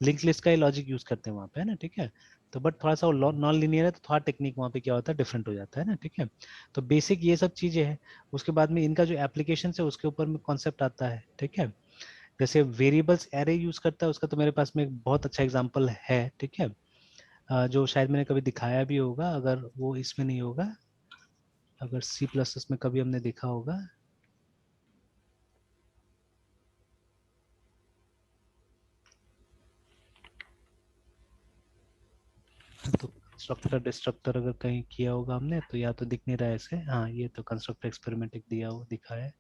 लिंक लिस्ट का ही लॉजिक यूज करते हैं वहाँ पे, है ना, ठीक है। तो बट थोड़ा सा वो नॉन लीनियर है तो थोड़ा टेक्निक वहाँ पे क्या होता है, डिफरेंट हो जाता है ना, ठीक है। तो बेसिक ये सब चीजें हैं। उसके बाद में इनका जो एप्लीकेशन है उसके ऊपर में कॉन्सेप्ट आता है, ठीक है। जैसे वेरिएबल्स एरे यूज करता है उसका तो मेरे पास में एक बहुत अच्छा एग्जांपल है, ठीक है। जो शायद मैंने कभी दिखाया भी होगा, अगर वो इसमें नहीं होगा, अगर सी प्लस प्लस में कभी हमने देखा होगा। तो कंस्ट्रक्टर डिस्ट्रक्टर अगर कहीं किया होगा हमने तो या तो दिख नहीं रहा है ऐसे, हाँ ये तो कंस्ट्रक्टर एक्सपेरिमेंट एक दिया हो दिखा है।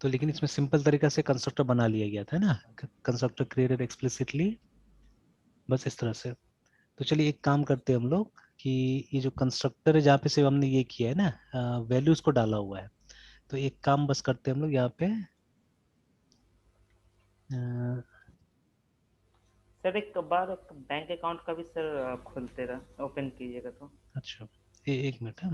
तो लेकिन इसमें सिंपल तरीका से कंस्ट्रक्टर बना लिया गया था ना, कंस्ट्रक्टर क्रिएटेड एक्सप्लिसिटली, बस इस तरह से। तो चलिए एक काम करते हैं हम लोग कि ये जो कंस्ट्रक्टर है जहाँ पे सिर्फ हमने ये किया है ना, वैल्यूज को डाला हुआ है, तो एक काम बस करते हैं हम लोग यहाँ पे। अ, सर एक बार बैंक अकाउंट का भी सर खोलते रहा ओपन कीजिएगा तो। अच्छा एक मिनट है।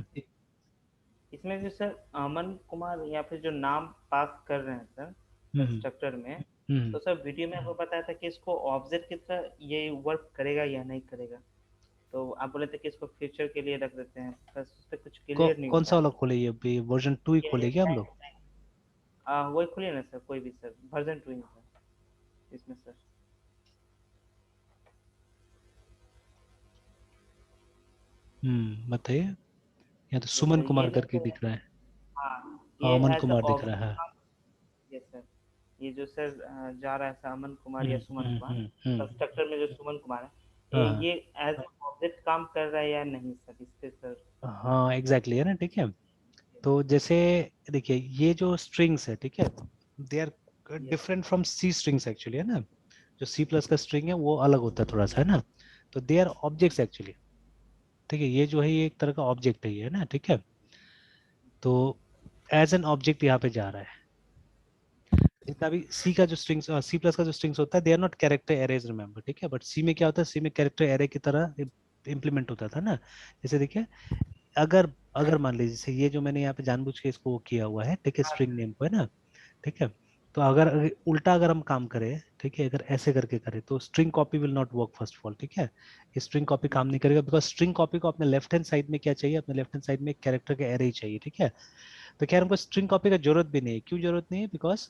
इसमें जो सर अमन कुमार या फिर जो नाम पास कर रहे हैं सर हम्म कंस्ट्रक्टर में, हम्म तो सर वीडियो में आपको बताया था कि इसको ऑब्जेक्ट की तरह ये वर्क करेगा या नहीं करेगा, तो आप बोले थे कि इसको फ्यूचर के लिए रख देते हैं, बस उस पर कुछ क्लियर नहीं हो कौन सा रहा वाला है। खोले, ये वर्जन 2 ही ये खोलेंगे हम लोग? वही खोलिए ना सर, कोई भी सर, वर्जन 2 ही सर इसमें सर। बताइए। यहाँ तो यस सर, सुमन ये कुमार जो करके सर, दिख रहा है। हाँ हाँ, ये अमन एज कुमार दिख रहा है। ऑब्जेक्ट, यस सर, ये जो सर जा रहा है सर अमन कुमार या सुमन कुमार, कंस्ट्रक्टर में जो सुमन कुमार है, हाँ ये एज ऑब्जेक्ट काम कर रहा है या नहीं सर इस पे सर। हाँ एग्जैक्टली है ना, ठीक है। तो जैसे देखिए ये जो स्ट्रिंग्स है, ठीक है, they are yes different from C strings actually, है ना। जो सी प्लस का स्ट्रिंग है वो अलग होता है थोड़ा सा, है ना। तो दे आर ऑब्जेक्ट्स एक्चुअली, ठीक है। ये जो है ये एक तरह का ऑब्जेक्ट है, ये है ना, ठीक है। तो एज एन ऑब्जेक्ट यहाँ पे जा रहा है। जितना भी सी का जो स्ट्रिंग्स, सी प्लस का जो स्ट्रिंग्स होता है, they are not character arrays, remember, ठीक है। बट सी में क्या होता है, सी में कैरेक्टर एरे की तरह इम्प्लीमेंट होता था ना। जैसे देखिए, अगर अगर मान लीजिए जैसे ये जो मैंने यहाँ पे जानबूझ के इसको वो किया हुआ है, ठीक है, हाँ स्ट्रिंग नेम को, है ना, ठीक है। तो उल्टा अगर हम काम करें, ठीक है, अगर ऐसे करके करें तो string copy will not work first of all, ठीक है। स्ट्रिंग कॉपी काम नहीं करेगा, बिकॉज स्ट्रिंग कॉपी को अपने लेफ्ट हैंड साइड में क्या चाहिए, अपने लेफ्ट हैंड साइड में एक कैरेक्टर के एरे ही चाहिए, ठीक है। तो खैर हमको स्ट्रिंग कॉपी का जरूरत भी नहीं है। क्यों जरूरत नहीं है? बिकॉज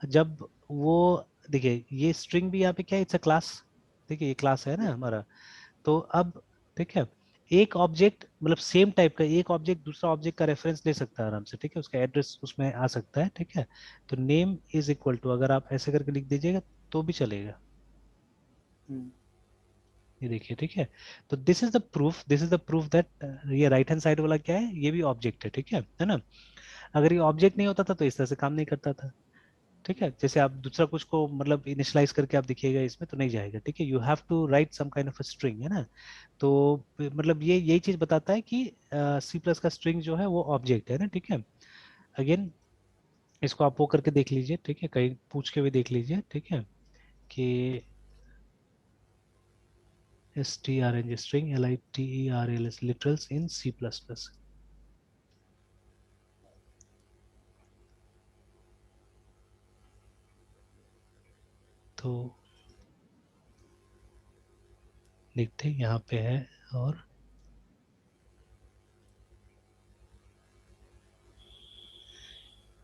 जब वो, देखिए ये स्ट्रिंग भी यहाँ पे क्या है, इट्स अ क्लास, ठीक है, ये क्लास है ना हमारा। तो अब, ठीक है, एक ऑब्जेक्ट मतलब सेम टाइप का एक ऑब्जेक्ट दूसरा ऑब्जेक्ट का रेफरेंस ले सकता है आराम से, ठीक है, उसका एड्रेस उसमें आ सकता है, ठीक है। तो नेम इज इक्वल टू, अगर आप ऐसे करके लिख दीजिएगा तो भी चलेगा। ये देखिए, ठीक है। तो this is the proof that ये राइट हैंड साइड वाला क्या है, ये भी ऑब्जेक्ट है ना। अगर ये ऑब्जेक्ट नहीं होता था तो इस तरह से काम नहीं करता था, ठीक है। जैसे आप दूसरा कुछ को मतलब इनिशियलाइज करके आप दिखिएगा इसमें तो नहीं जाएगा, ठीक है। You have to write some kind of a string, है ना। तो मतलब ये यही चीज बताता है कि सी प्लस का स्ट्रिंग जो है वो ऑब्जेक्ट है ना, ठीक है। अगेन इसको आप वो करके देख लीजिए, ठीक है, कहीं पूछ के भी देख लीजिए, ठीक है, कि strng string literals literals in C++। तो देखते हैं यहाँ पे है। और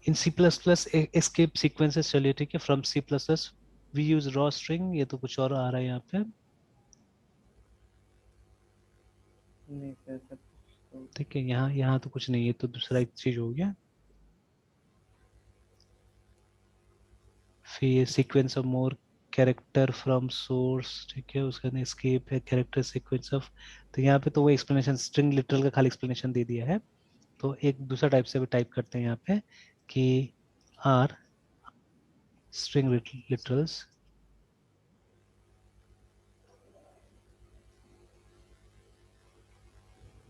in C plus plus escape sequences, चलिए ठीक है, from C plus plus we use raw string, ये तो कुछ और आ रहा है यहाँ पे, नहीं सर सब तो ठीक है। यहाँ यहाँ तो कुछ नहीं है, तो दूसरा एक चीज हो गया। फिर sequence of more character from source, ठीक है, उसका एस्केप है कैरेक्टर सीक्वेंस ऑफ। तो यहाँ पे तो वो एक्सप्लेनेशन स्ट्रिंग लिटरल का खाली एक्सप्लेनेशन दे दिया है। तो एक दूसरा टाइप से भी टाइप करते हैं यहाँ पे कि आर स्ट्रिंग लिटरल्स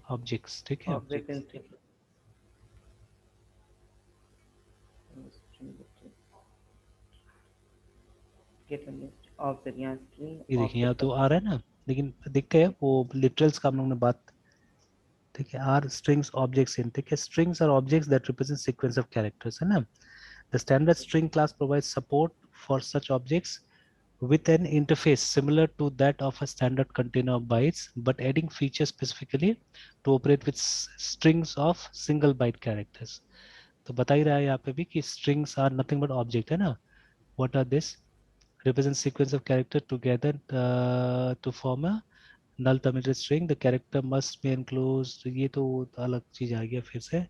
ऑब्जेक्ट्स, ठीक है, object in objects. C get list object, यहाँ ये स्ट्रिंग देखिए यहाँ ऑब्जेक्ट का तो आ सर। रहा है ना, लेकिन दिख गया वो लिटरल्स का हम लोग ने बात, ठीक है। आर स्ट्रिंग्स ऑब्जेक्ट्स इन, ठीक है, strings are objects that represent sequence of characters, है ना। The standard string class provides support for such objects with an interface similar to that of a standard container of bytes, but adding features specifically to operate with strings of single byte characters। तो बता ही रहा है यहाँ पे भी कि strings are nothing but object, है ना। what are this? Represent sequence of character together to form a null terminated string, the character must be enclosed। ये तो अलग चीज आ गया फिर से।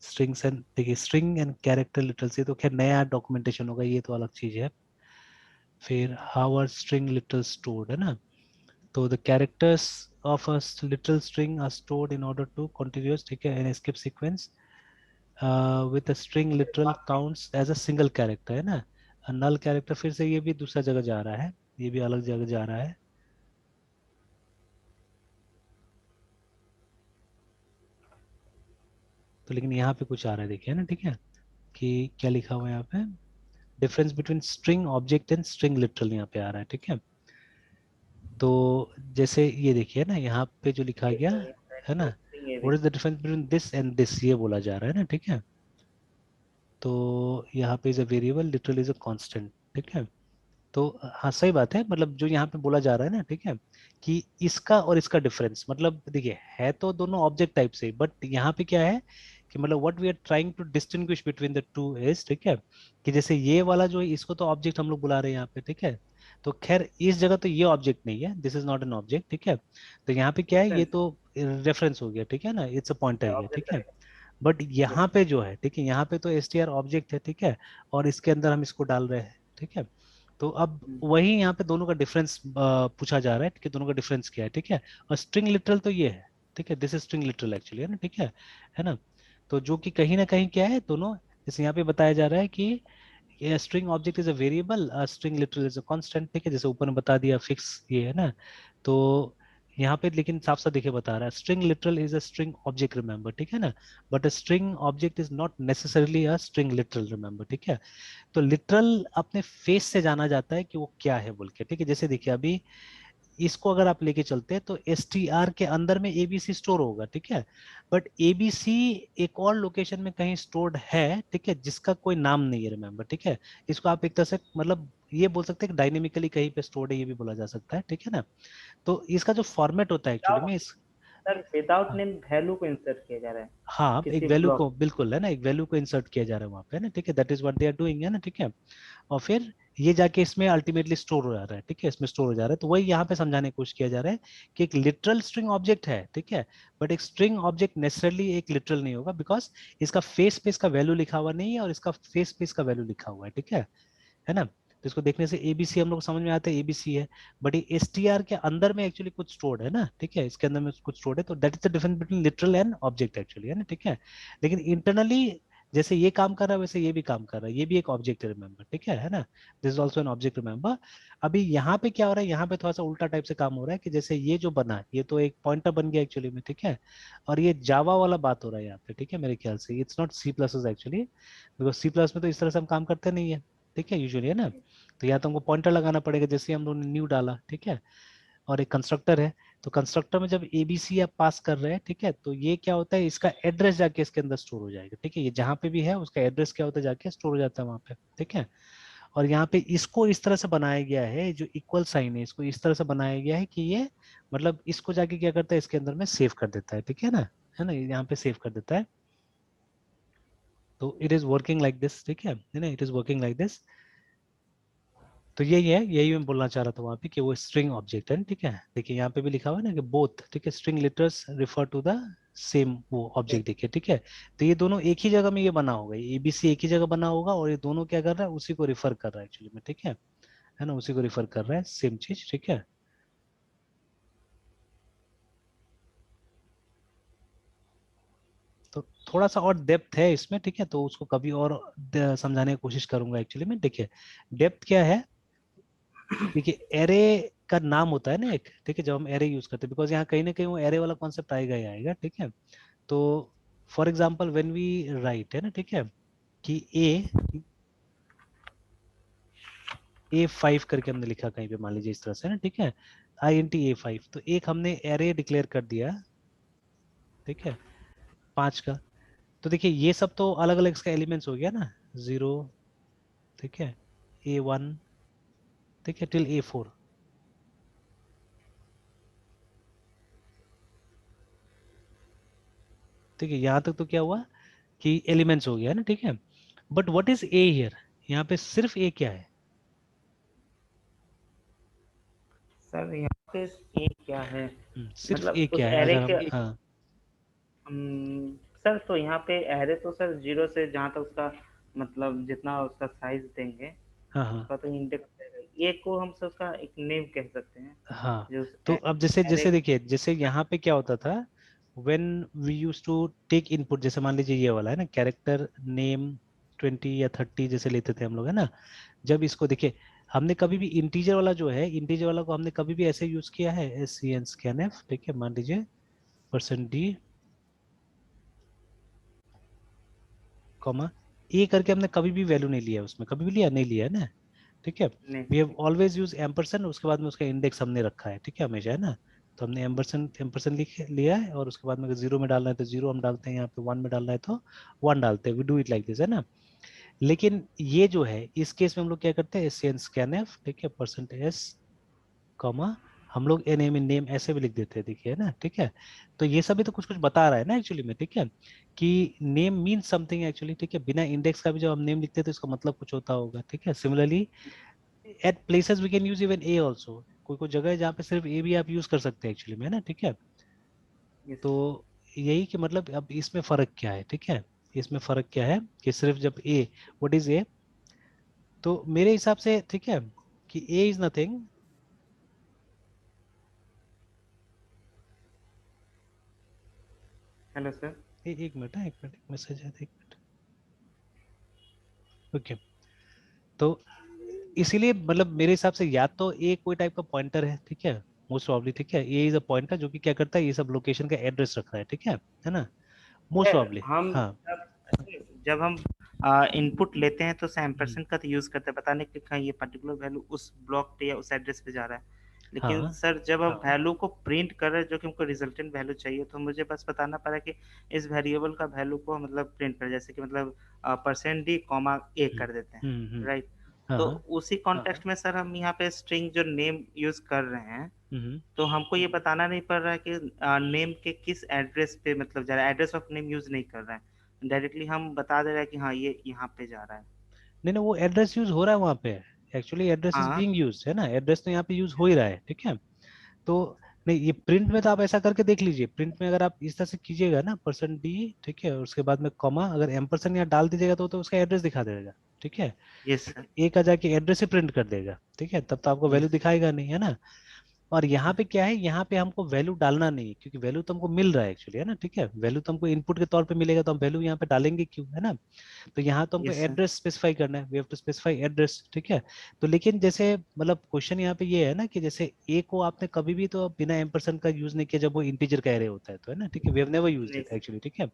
स्ट्रिंग्स एंड, देखिए स्ट्रिंग एंड कैरेक्टर लिटरल्स, ये तो खैर नया डॉक्यूमेंटेशन होगा, ये तो अलग चीज है। फिर how are string literal stored, है ना। तो the characters of a literal string are stored in order to continuous, ठीक है, an escape sequence with a string literal counts as a single character, है ना। नल कैरेक्टर फिर से ये भी दूसरा जगह जा रहा है, ये भी अलग जगह जा रहा है। तो लेकिन यहाँ पे कुछ आ रहा है, देखिए ना, ठीक है, कि क्या लिखा हुआ है यहाँ पे, difference between string object and string literal यहाँ पे आ रहा है, ठीक है। तो जैसे ये देखिए ना यहाँ पे जो लिखा ये गया, सर है ना, ये भी। What is the difference between this and this, ये बोला जा रहा है ना, ठीक है। तो यहाँ पे is a variable, literal is a constant, ठीक है। तो हाँ सही बात है, मतलब जो यहाँ पे बोला जा रहा है ना, ठीक है, कि इसका और इसका डिफरेंस, मतलब देखिए है तो दोनों ऑब्जेक्ट टाइप से, बट यहाँ पे क्या है कि मतलब what we are trying to distinguish between the two is, ठीक है, कि जैसे ये वाला जो है इसको तो ऑब्जेक्ट हम लोग बुला रहे हैं यहाँ पे, ठीक है। तो खैर इस जगह तो ये ऑब्जेक्ट नहीं है, this is not an object, ठीक है। तो यहाँ पे क्या है, ये रेफरेंस तो रेफरेंस हो गया, ठीक है ना, इट्स अ पॉइंटर है, ऑब्जेक्ट ठीक है। करेगा। But yes. यहाँ पे जो है, ठीक है, यहाँ पे तो str ऑब्जेक्ट है, ठीक है, और इसके अंदर हम इसको डाल रहे हैं, ठीक है। तो अब वही यहाँ पे दोनों का डिफरेंस पूछा जा रहा है कि दोनों का डिफरेंस क्या है, ठीक है। और स्ट्रिंग लिटरल तो ये है, ठीक है, this is string literal actually, है ना, ठीक है ना। तो जो कि कहीं ना कहीं क्या है दोनों, जैसे यहाँ पे बताया जा रहा है कि ये string object is a variable, string literal is a constant, ठीक है, जैसे ऊपर में बता दिया फिक्स ये है ना। तो यहाँ पे लेकिन साफ साफ देखिए बता रहा है string literal is a string object, remember, ठीक है ना। But a string object is not necessarily a string literal, remember, ठीक है। तो लिटरल अपने फेस से जाना जाता है कि वो क्या है बोल के, ठीक है। जैसे देखिए अभी इसको अगर आप लेके चलते हैं तो str के अंदर में abc स्टोर होगा, ठीक है। बट abc एक और लोकेशन में कहीं स्टोर्ड है, ठीक है, जिसका कोई नाम नहीं है, रिमेंबर, ठीक है। इसको आप एक तरह से मतलब ये बोल सकते हैं कि डायनेमिकली कहीं पे स्टोर्ड है, ये भी बोला जा सकता है, ठीक है ना। तो इसका जो फॉर्मेट होता है एक्चुअली में इस, सर विदाउट नेम वैल्यू को इंसर्ट किया जा रहा है हाँ एक किसी वैल्यू ब्लॉक। को बिल्कुल है ना, एक वैल्यू को इंसर्ट किया जा रहा है वहां पे, है ना, ठीक है, that is what they are doing, है ना, ठीक है। और फिर ये जाके इसमें अल्टीमेटली स्टोर हो जा रहा है, ठीक है, इसमें स्टोर हो जा रहा है। तो वही यहाँ पे समझाने की कोशिश किया जा रहा है कि एक लिटरल स्ट्रिंग ऑब्जेक्ट है, ठीक है, बट एक स्ट्रिंग ऑब्जेक्ट नेसेसरली एक लिटरल नहीं होगा, बिकॉज इसका फेस पे इसका वैल्यू लिखा हुआ नहीं है और इसका फेस पे इसका वैल्यू लिखा हुआ है, ठीक है ना। तो इसको देखने से एबीसी हम लोग समझ में आता है एबीसी है, बट ये एसटीआर के अंदर में एक्चुअली कुछ स्टोर्ड है ना, ठीक है, इसके अंदर में कुछ स्टोर्ड है। तो that is the difference between literal and object actually, है ना, ठीक है। लेकिन इंटरनली जैसे ये काम कर रहा है वैसे ये भी काम कर रहा है, ये भी एक ऑब्जेक्ट है, रिमेंबर, ठीक है ना। This is also an object, remember. अभी यहाँ पे क्या हो रहा है, यहाँ पे थोड़ा सा उल्टा टाइप से काम हो रहा है कि जैसे ये जो बना ये तो एक पॉइंटर बन गया एक्चुअली में, ठीक है। और ये जावा वाला बात हो रहा है यहाँ पे, ठीक है, मेरे ख्याल से it's not C plus actually, because C plus में तो इस तरह से हम काम करते नहीं है, ठीक है, यूजुअली, है ना। तो या तो हमको पॉइंटर लगाना पड़ेगा, जैसे हम लोगों ने न्यू डाला, ठीक है, और एक कंस्ट्रक्टर है। तो कंस्ट्रक्टर में जब एबीसी आप पास कर रहे हैं, ठीक है, तो ये क्या होता है, इसका एड्रेस जाके इसके अंदर स्टोर हो जाएगा, ठीक है। ये जहां पे भी है उसका एड्रेस क्या होता है, जाके स्टोर हो जाता है वहां पे, ठीक है। और यहाँ पे इसको इस तरह से बनाया गया है, जो इक्वल साइन है इसको इस तरह से बनाया गया है कि ये मतलब इसको जाके क्या करता है, इसके अंदर में सेव कर देता है, ठीक है ना, यहाँ पे सेव कर देता है। तो it is working like this, ठीक है ना, it is working like this. तो यही है, यही मैं बोलना चाह रहा था वहां पे कि वो स्ट्रिंग ऑब्जेक्ट है, ठीक है। देखिए यहाँ पे भी लिखा हुआ है ना कि बोथ, ठीक है, string letters refer to the same वो ऑब्जेक्ट, देखिए, ठीक है। तो ये दोनों एक ही जगह में ये बना होगा, ये एबीसी एक ही जगह बना होगा, और ये दोनों क्या कर रहा है, उसी को रिफर कर रहा है एक्चुअली में, ठीक है ना, उसी को रिफर कर रहा है, सेम चीज, ठीक है। तो थोड़ा सा और डेप्थ है इसमें, ठीक है, तो उसको कभी और समझाने की कोशिश करूंगा एक्चुअली में। देखिए डेप्थ क्या है, देखिए एरे का नाम होता है ना एक, ठीक है, जब हम एरे यूज करते हैं, बिकॉज यहाँ कहीं ना कहीं वो एरे वाला कॉन्सेप्ट आएगा ही आएगा, ठीक है। तो for example when we write, है ना, ठीक है, कि A5 करके हमने लिखा कहीं पे, मान लीजिए इस तरह से ना, ठीक है, INT A5, तो एक हमने एरे डिक्लेयर कर दिया, ठीक है, 5 का। तो देखिए ये सब तो अलग अलग इसका एलिमेंट्स हो गया ना, 0, ठीक है, A1, ठीक है, टिल A4, ठीक है, यहाँ तक तो क्या हुआ कि एलिमेंट्स हो गया है ना, ठीक है। But what is a here, यहाँ पे सिर्फ ए क्या है, सर यहाँ पे ये क्या है, सिर्फ ए मतलब उस क्या है एरे अगर हम, के हाँ सर तो यहाँ पे एरे तो सर जीरो से जहाँ तक उसका मतलब जितना उसका साइज देंगे हाँ हाँ उसका तो इंडेक्स ये को हम सब उसका एक नेम कह सकते हैं हाँ। जो उस तो अब जैसे एरे। जैसे देखिए जैसे यहाँ पे क्या होता था, when we use to take input, जैसे मान लीजिए ये वाला है ना, कैरेक्टर नेम 20 या 30 जैसे लेते थे हम लोग, है ना। जब इसको देखिए हमने कभी भी इंटीजर वाला जो है, इंटीजर वाला को हमने कभी भी ऐसे यूज किया है, SCN ठीक है, मान लीजिए %d कॉमा ए करके हमने कभी भी वैल्यू नहीं लिया उसमें, कभी भी लिया नहीं लिया है ना, ठीक है। नहीं we have always use ampersand, उसके बाद में उसका इंडेक्स हमने रखा है, ठीक है, हमेशा, है ना। तो हमने एम्परसेंड लिख लिया है, और उसके बाद में अगर 0 में डालना है तो 0 हम डालते हैं, यहाँ पे 1 में डालना है तो 1 डालते हैं। We do it like this, है ना। लेकिन ये जो है इस केस में हम लोग क्या करते हैं, एससीएन स्कैन एफ, ठीक है, %s, कॉमा, हम लोग एन एम नेम ऐसे भी लिख देते हैं, देखिए, है ना, ठीक है। तो ये सभी तो कुछ कुछ बता रहा है ना एक्चुअली में, ठीक है, कि नेम मीन्स समथिंग एक्चुअली, ठीक है। बिना इंडेक्स का भी जब हम नेम लिखते हैं तो इसका मतलब कुछ होता होगा, ठीक है। Similarly at places we can use even a also, कोई कोई जगह है जहाँ पे सिर्फ ए भी आप यूज कर सकते हैं एक्चुअली में, है ना, ठीक है। यस। तो यही कि मतलब अब इसमें फर्क क्या है, ठीक है, इसमें फर्क क्या है कि सिर्फ जब ए, व्हाट इज ए, तो मेरे हिसाब से, ठीक है, कि ए इज नथिंग, हेलो सर। एक मिनट है, एक मिनट, एक मैसेज है, एक मिनट, ओके। तो इसीलिए मतलब मेरे हिसाब से या तो ए कोई टाइप का पॉइंटर है, ठीक है, मोस्ट प्रॉब्ली, ठीक है, ए इज अ पॉइंटर जो कि क्या करता है, ये सब लोकेशन का एड्रेस रख रहा है, ठीक है ना, मोस्ट सर प्रॉब्ली। हम हाँ जब हम इनपुट लेते हैं तो हम्म, एम्परसेंड का तो यूज करते हैं बताने के लिए हाँ, ये पर्टिकुलर वैल्यू उस ब्लॉक पे या उस एड्रेस पे जा रहा है। लेकिन हाँ सर जब हम वैल्यू को प्रिंट कर रहे हैं जो कि हमको रिजल्टेंट वैल्यू चाहिए तो मुझे बस बताना पड़ा कि इस वेरिएबल का वैल्यू को मतलब प्रिंट कर, जैसे कि मतलब %d कॉमा ए हम्म, कर देते हैं, हम्म, राइट। हाँ तो हाँ उसी कॉन्टेक्स्ट में सर हम यहाँ पे स्ट्रिंग जो नेम यूज कर रहे हैं हम्म, तो हमको ये बताना नहीं पड़ रहा है कि नेम के किस एड्रेस पे मतलब जा रहा है, एड्रेस ऑफ नेम यूज नहीं कर रहे हैं, डायरेक्टली हम बता दे रहे हैं कि हाँ ये यहाँ पे जा रहा है। नहीं नहीं, वो एड्रेस यूज हो रहा है वहाँ पे, एक्चुअली एड्रेस इज हाँ। बीइंग यूज्ड, है ना, एड्रेस तो यहाँ पे यूज हो ही रहा है, ठीक है। तो नहीं, ये प्रिंट में तो आप ऐसा करके देख लीजिए, प्रिंट में अगर आप इस तरह से कीजिएगा ना, %d, ठीक है, और उसके बाद में कॉमा, अगर एम्परसेंड यहाँ डाल दीजिएगा तो उसका एड्रेस दिखा देगा, ठीक है। Yes but sir. एक आ जाके एड्रेस ही प्रिंट कर देगा, ठीक है, तब तो आपको वैल्यू यस। दिखाएगा नहीं, है ना। और यहाँ पे क्या है, यहाँ पे हमको वैल्यू डालना नहीं है, क्योंकि वैल्यू तो हमको मिल रहा है एक्चुअली, है ना, ठीक है, वैल्यू तो हमको इनपुट के तौर पे मिलेगा, तो हम वैल्यू यहाँ पे डालेंगे क्यों, है ना। तो यहाँ तो हमको यस सर। एड्रेस स्पेसिफाई करना है, we have to specify address, ठीक है। तो लेकिन जैसे मतलब क्वेश्चन यहाँ पे ये है ना कि जैसे ए को आपने कभी भी तो बिना एम्परसेंड का यूज नहीं किया जब वो इंटीजर का एरे होता है, तो है ना, ठीक है, वी हैव नेवर यूज्ड नहीं इट सर। एक्चुअली, ठीक है।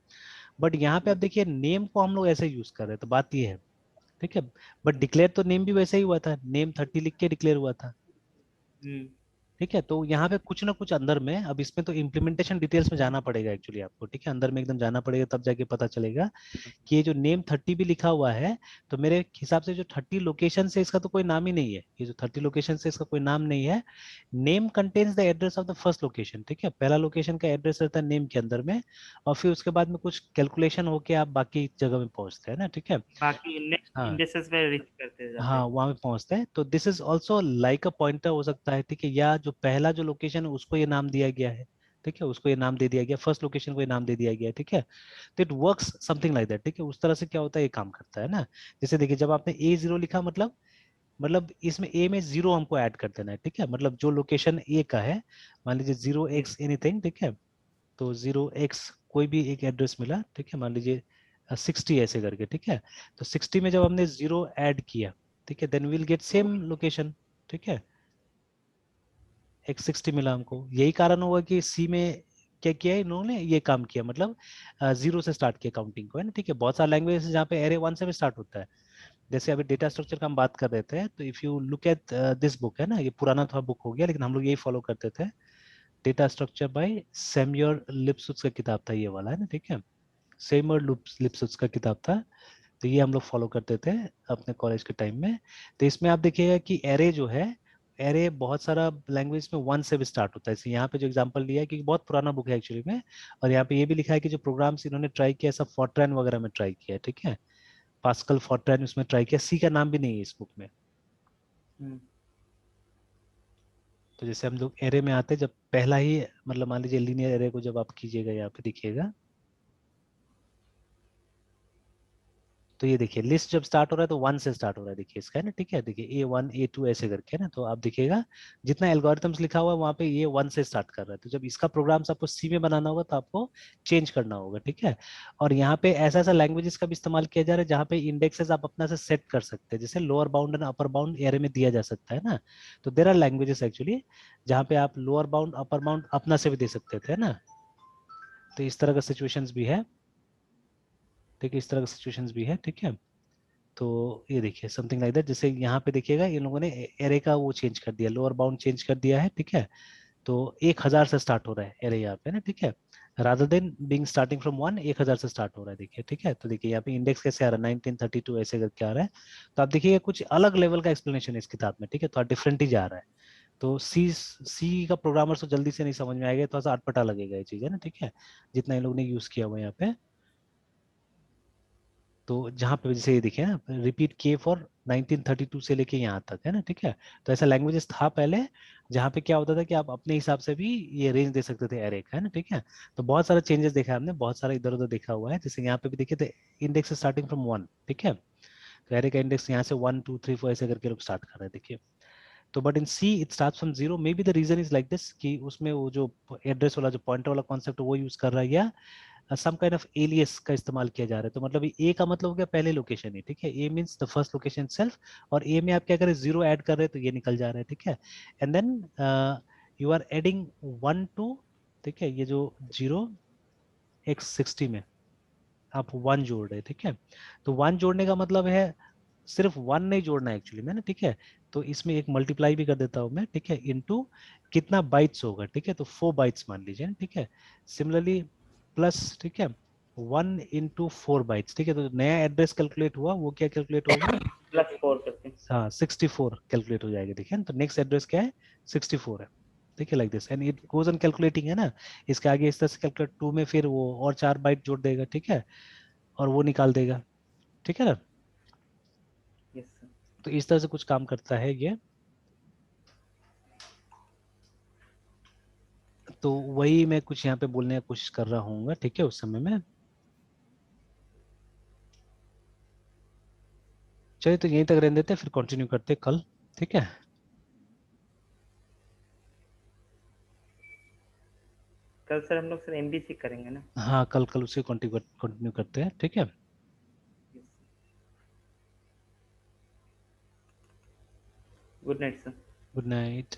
बट यहाँ पे आप देखिए नेम को हम लोग ऐसे यूज कर रहे हैं, तो बात ये है, ठीक है। बट डिक्लेयर तो नेम भी वैसे ही हुआ था, नेम 30 लिख के डिक्लेयर हुआ था, हम्म। ठीक है। तो यहाँ पे कुछ ना कुछ अंदर में, अब इसमें तो इम्प्लीमेंटेशन डिटेल्स में जाना पड़ेगा एक्चुअली आपको, ठीक है, अंदर में एकदम जाना पड़ेगा, तब जाके पता चलेगा कि ये जो नेम 30 भी लिखा हुआ है, तो मेरे हिसाब से जो 30 लोकेशन से इसका तो कोई नाम ही नहीं है, ये जो 30 लोकेशन से इसका कोई नाम नहीं है। Name contains the address of the first location, ठीक है, पहला लोकेशन का एड्रेस रहता है नेम के अंदर में, और फिर उसके बाद में कुछ कैलकुलेशन होके आप बाकी जगह में पहुंचते हैं ना, ठीक है। बाकी नेक्स्ट हाँ इंडेक्सेस पे रीच करते जाते हाँ, हैं। वहां पे पहुंचते हैं, तो this is also like a pointer हो सकता है, ठीक है, या जो पहला जो लोकेशन है उसको ये नाम दिया गया है, ठीक है, उसको ये नाम दे दिया गया, फर्स्ट लोकेशन को ये नाम दे दिया गया है, ठीक है। तो it works something like that, ठीक है, उस तरह से क्या होता है, ये काम करता है ना। जैसे देखिए, जब आपने A0 लिखा, मतलब इसमें ए में 0 हमको ऐड कर देना है, ठीक है, मतलब जो लोकेशन ए का है, मान लीजिए 0x एनीथिंग, ठीक है, तो 0x कोई भी एक एड्रेस मिला, ठीक है, मान लीजिए 60 ऐसे करके, ठीक है। तो 60 में जब हमने 0 ऐड किया, ठीक है, then will get same location, ठीक है, x60 मिला हमको, यही कारण होगा कि सी में क्या किया है इन्होंने, ये काम किया, मतलब 0 से स्टार्ट किया काउंटिंग को, है ना, ठीक है। बहुत सारे लैंग्वेज जहाँ पे एरे 1 से भी स्टार्ट होता है, जैसे अभी डेटा स्ट्रक्चर का हम बात कर रहे थे, तो if you look at this book, है ना, ये पुराना थोड़ा बुक हो गया, लेकिन हम लोग यही फॉलो करते थे, डेटा स्ट्रक्चर बाय सैम्यूअल लिप्सुट्स का किताब था ये वाला, है ना, ठीक है, सैम्यूअल लिप्सुट्स का किताब था। तो ये हम लोग फॉलो करते थे अपने कॉलेज के टाइम में। तो इसमें आप देखिएगा कि एरे जो है, एरे बहुत सारा लैंग्वेज में 1 से भी स्टार्ट होता है, जैसे यहाँ पे जो एग्जांपल लिया है, कि बहुत पुराना बुक है एक्चुअली में, और यहाँ पे ये भी लिखा है कि जो प्रोग्राम्स इन्होंने ट्राई किया, सब फॉर्ट्रैन वगैरह में ट्राई किया है, ठीक है, पास्कल फॉर्ट्रैन उसमें ट्राई किया, सी का नाम भी नहीं है इस बुक में। हम्म। तो जैसे हम लोग एरे में आते हैं, जब पहला ही मतलब मान लीजिए लीनियर एरे को जब आप कीजिएगा, यहाँ पे देखिएगा, तो ये देखिए लिस्ट जब स्टार्ट हो रहा है तो 1 से स्टार्ट हो रहा है, देखिए इसका, है ना, ठीक है, देखिए A1 A2 ऐसे करके, है ना, तो आप देखिएगा जितना एल्गोरिथम्स लिखा हुआ है वहाँ पे ये 1 से स्टार्ट कर रहा है, तो जब इसका प्रोग्राम्स आपको सी में बनाना होगा तो आपको चेंज करना होगा, ठीक है। और यहाँ पे ऐसा ऐसा लैंग्वेजेस का भी इस्तेमाल किया जा रहा है जहाँ पे इंडेक्सेस आप अपना से सेट कर सकते हैं, जैसे lower bound and upper bound array में दिया जा सकता है ना। तो देर आर लैंग्वेजेस एक्चुअली जहाँ पे आप लोअर बाउंड अपर बाउंड अपना से भी दे सकते थे, है ना। तो इस तरह का सिचुएशंस भी है, ठीक है, इस तरह का सिचुएशंस भी है, ठीक है। तो ये देखिए समथिंग लाइक दैट, जैसे यहाँ पे देखिएगा इन लोगों ने एरे का वो चेंज कर दिया, लोअर बाउंड चेंज कर दिया है, ठीक है, तो 1000 से स्टार्ट हो रहा है एरे यहाँ पे ना, ठीक है, rather than being starting from 1, 1000 से स्टार्ट हो रहा है, देखिए, ठीक है। तो देखिए यहाँ पे इंडेक्स कैसे आ रहा है, 1932 ऐसे करके आ रहा है। तो आप देखिए कुछ अलग लेवल का एक्सप्लेनेशन है इस किताब में, ठीक है, थोड़ा डिफरेंट ही जा रहा है। तो सी का प्रोग्रामर को जल्दी से नहीं समझ में आएगा, थोड़ा सा अटपटा लगेगा ये चीज है ना, ठीक है, जितना इन लोग ने यूज किया हुआ है यहाँ पे। तो जहाँ पे जैसे ये दिखे ना, रिपीट के फॉर 1932 से लेके यहाँ तक है ना, ठीक है। तो ऐसा लैंग्वेजेस था पहले, जहाँ पे क्या होता था कि आप अपने हिसाब से भी ये रेंज दे सकते थे एरे का, है ना, ठीक है। तो बहुत सारे चेंजेस देखा है हमने, बहुत सारा इधर उधर देखा हुआ है, जैसे यहाँ पे भी देखिए थे, इंडेक्स स्टार्टिंग फ्रॉम 1, ठीक है। तो एरे का इंडेक्स यहाँ से 1 2 3 4 ऐसे करके लोग स्टार्ट कर रहे हैं, देखिए। तो but in C it starts from zero, maybe the reason is like this, कि उसमें वो जो एड्रेस वाला जो पॉइंटर वाला कॉन्सेप्ट वो यूज कर रहा है, या सम काइंड ऑफ एलियस का इस्तेमाल किया जा रहा है। तो मतलब ए का मतलब हो गया पहले लोकेशन ही, ठीक है, a means the first location self, और ए में आप क्या करें, जीरो ऐड कर रहे हैं तो ये निकल जा रहा है, ठीक है। And then you are adding 1 two, ठीक है, ये जो 0x60 में आप 1 जोड़ रहे हैं, ठीक है। तो 1 जोड़ने का मतलब है सिर्फ 1 नहीं जोड़ना है एक्चुअली में ना, ठीक है। तो इसमें एक मल्टीप्लाई भी कर देता हूं मैं, ठीक है, इनटू कितना बाइट्स होगा, ठीक है, तो 4 बाइट्स मान लीजिए, ठीक है। सिमिलरली प्लस, ठीक है, 1 into 4 बाइट्स, ठीक है। तो नया एड्रेस कैलकुलेट हुआ, वो क्या कैलकुलेट होगा, +4 करके। हाँ 64 कैलकुलेट हो जाएगा, ठीक है। तो नेक्स्ट एड्रेस क्या है, 64 है, ठीक है, like this, and it goes on calculating, है ना। इसके आगे इस तरह से कैलकुलेट, 2 में फिर वो और 4 बाइट जोड़ देगा, ठीक है, और वो निकाल देगा, ठीक है ना। Yes sir. तो इस तरह से कुछ काम करता है ये। तो वही मैं कुछ यहाँ पे बोलने की कोशिश कर रहा हूँ, ठीक है, उस समय में। चलिए तो यहीं तक रहने देते हैं, फिर कंटिन्यू करते हैं कल, ठीक है। कल सर हम लोग सर MVC करेंगे ना? हाँ कल कल उसे कंटिन्यू करते हैं, ठीक है। Good night sir. Good night.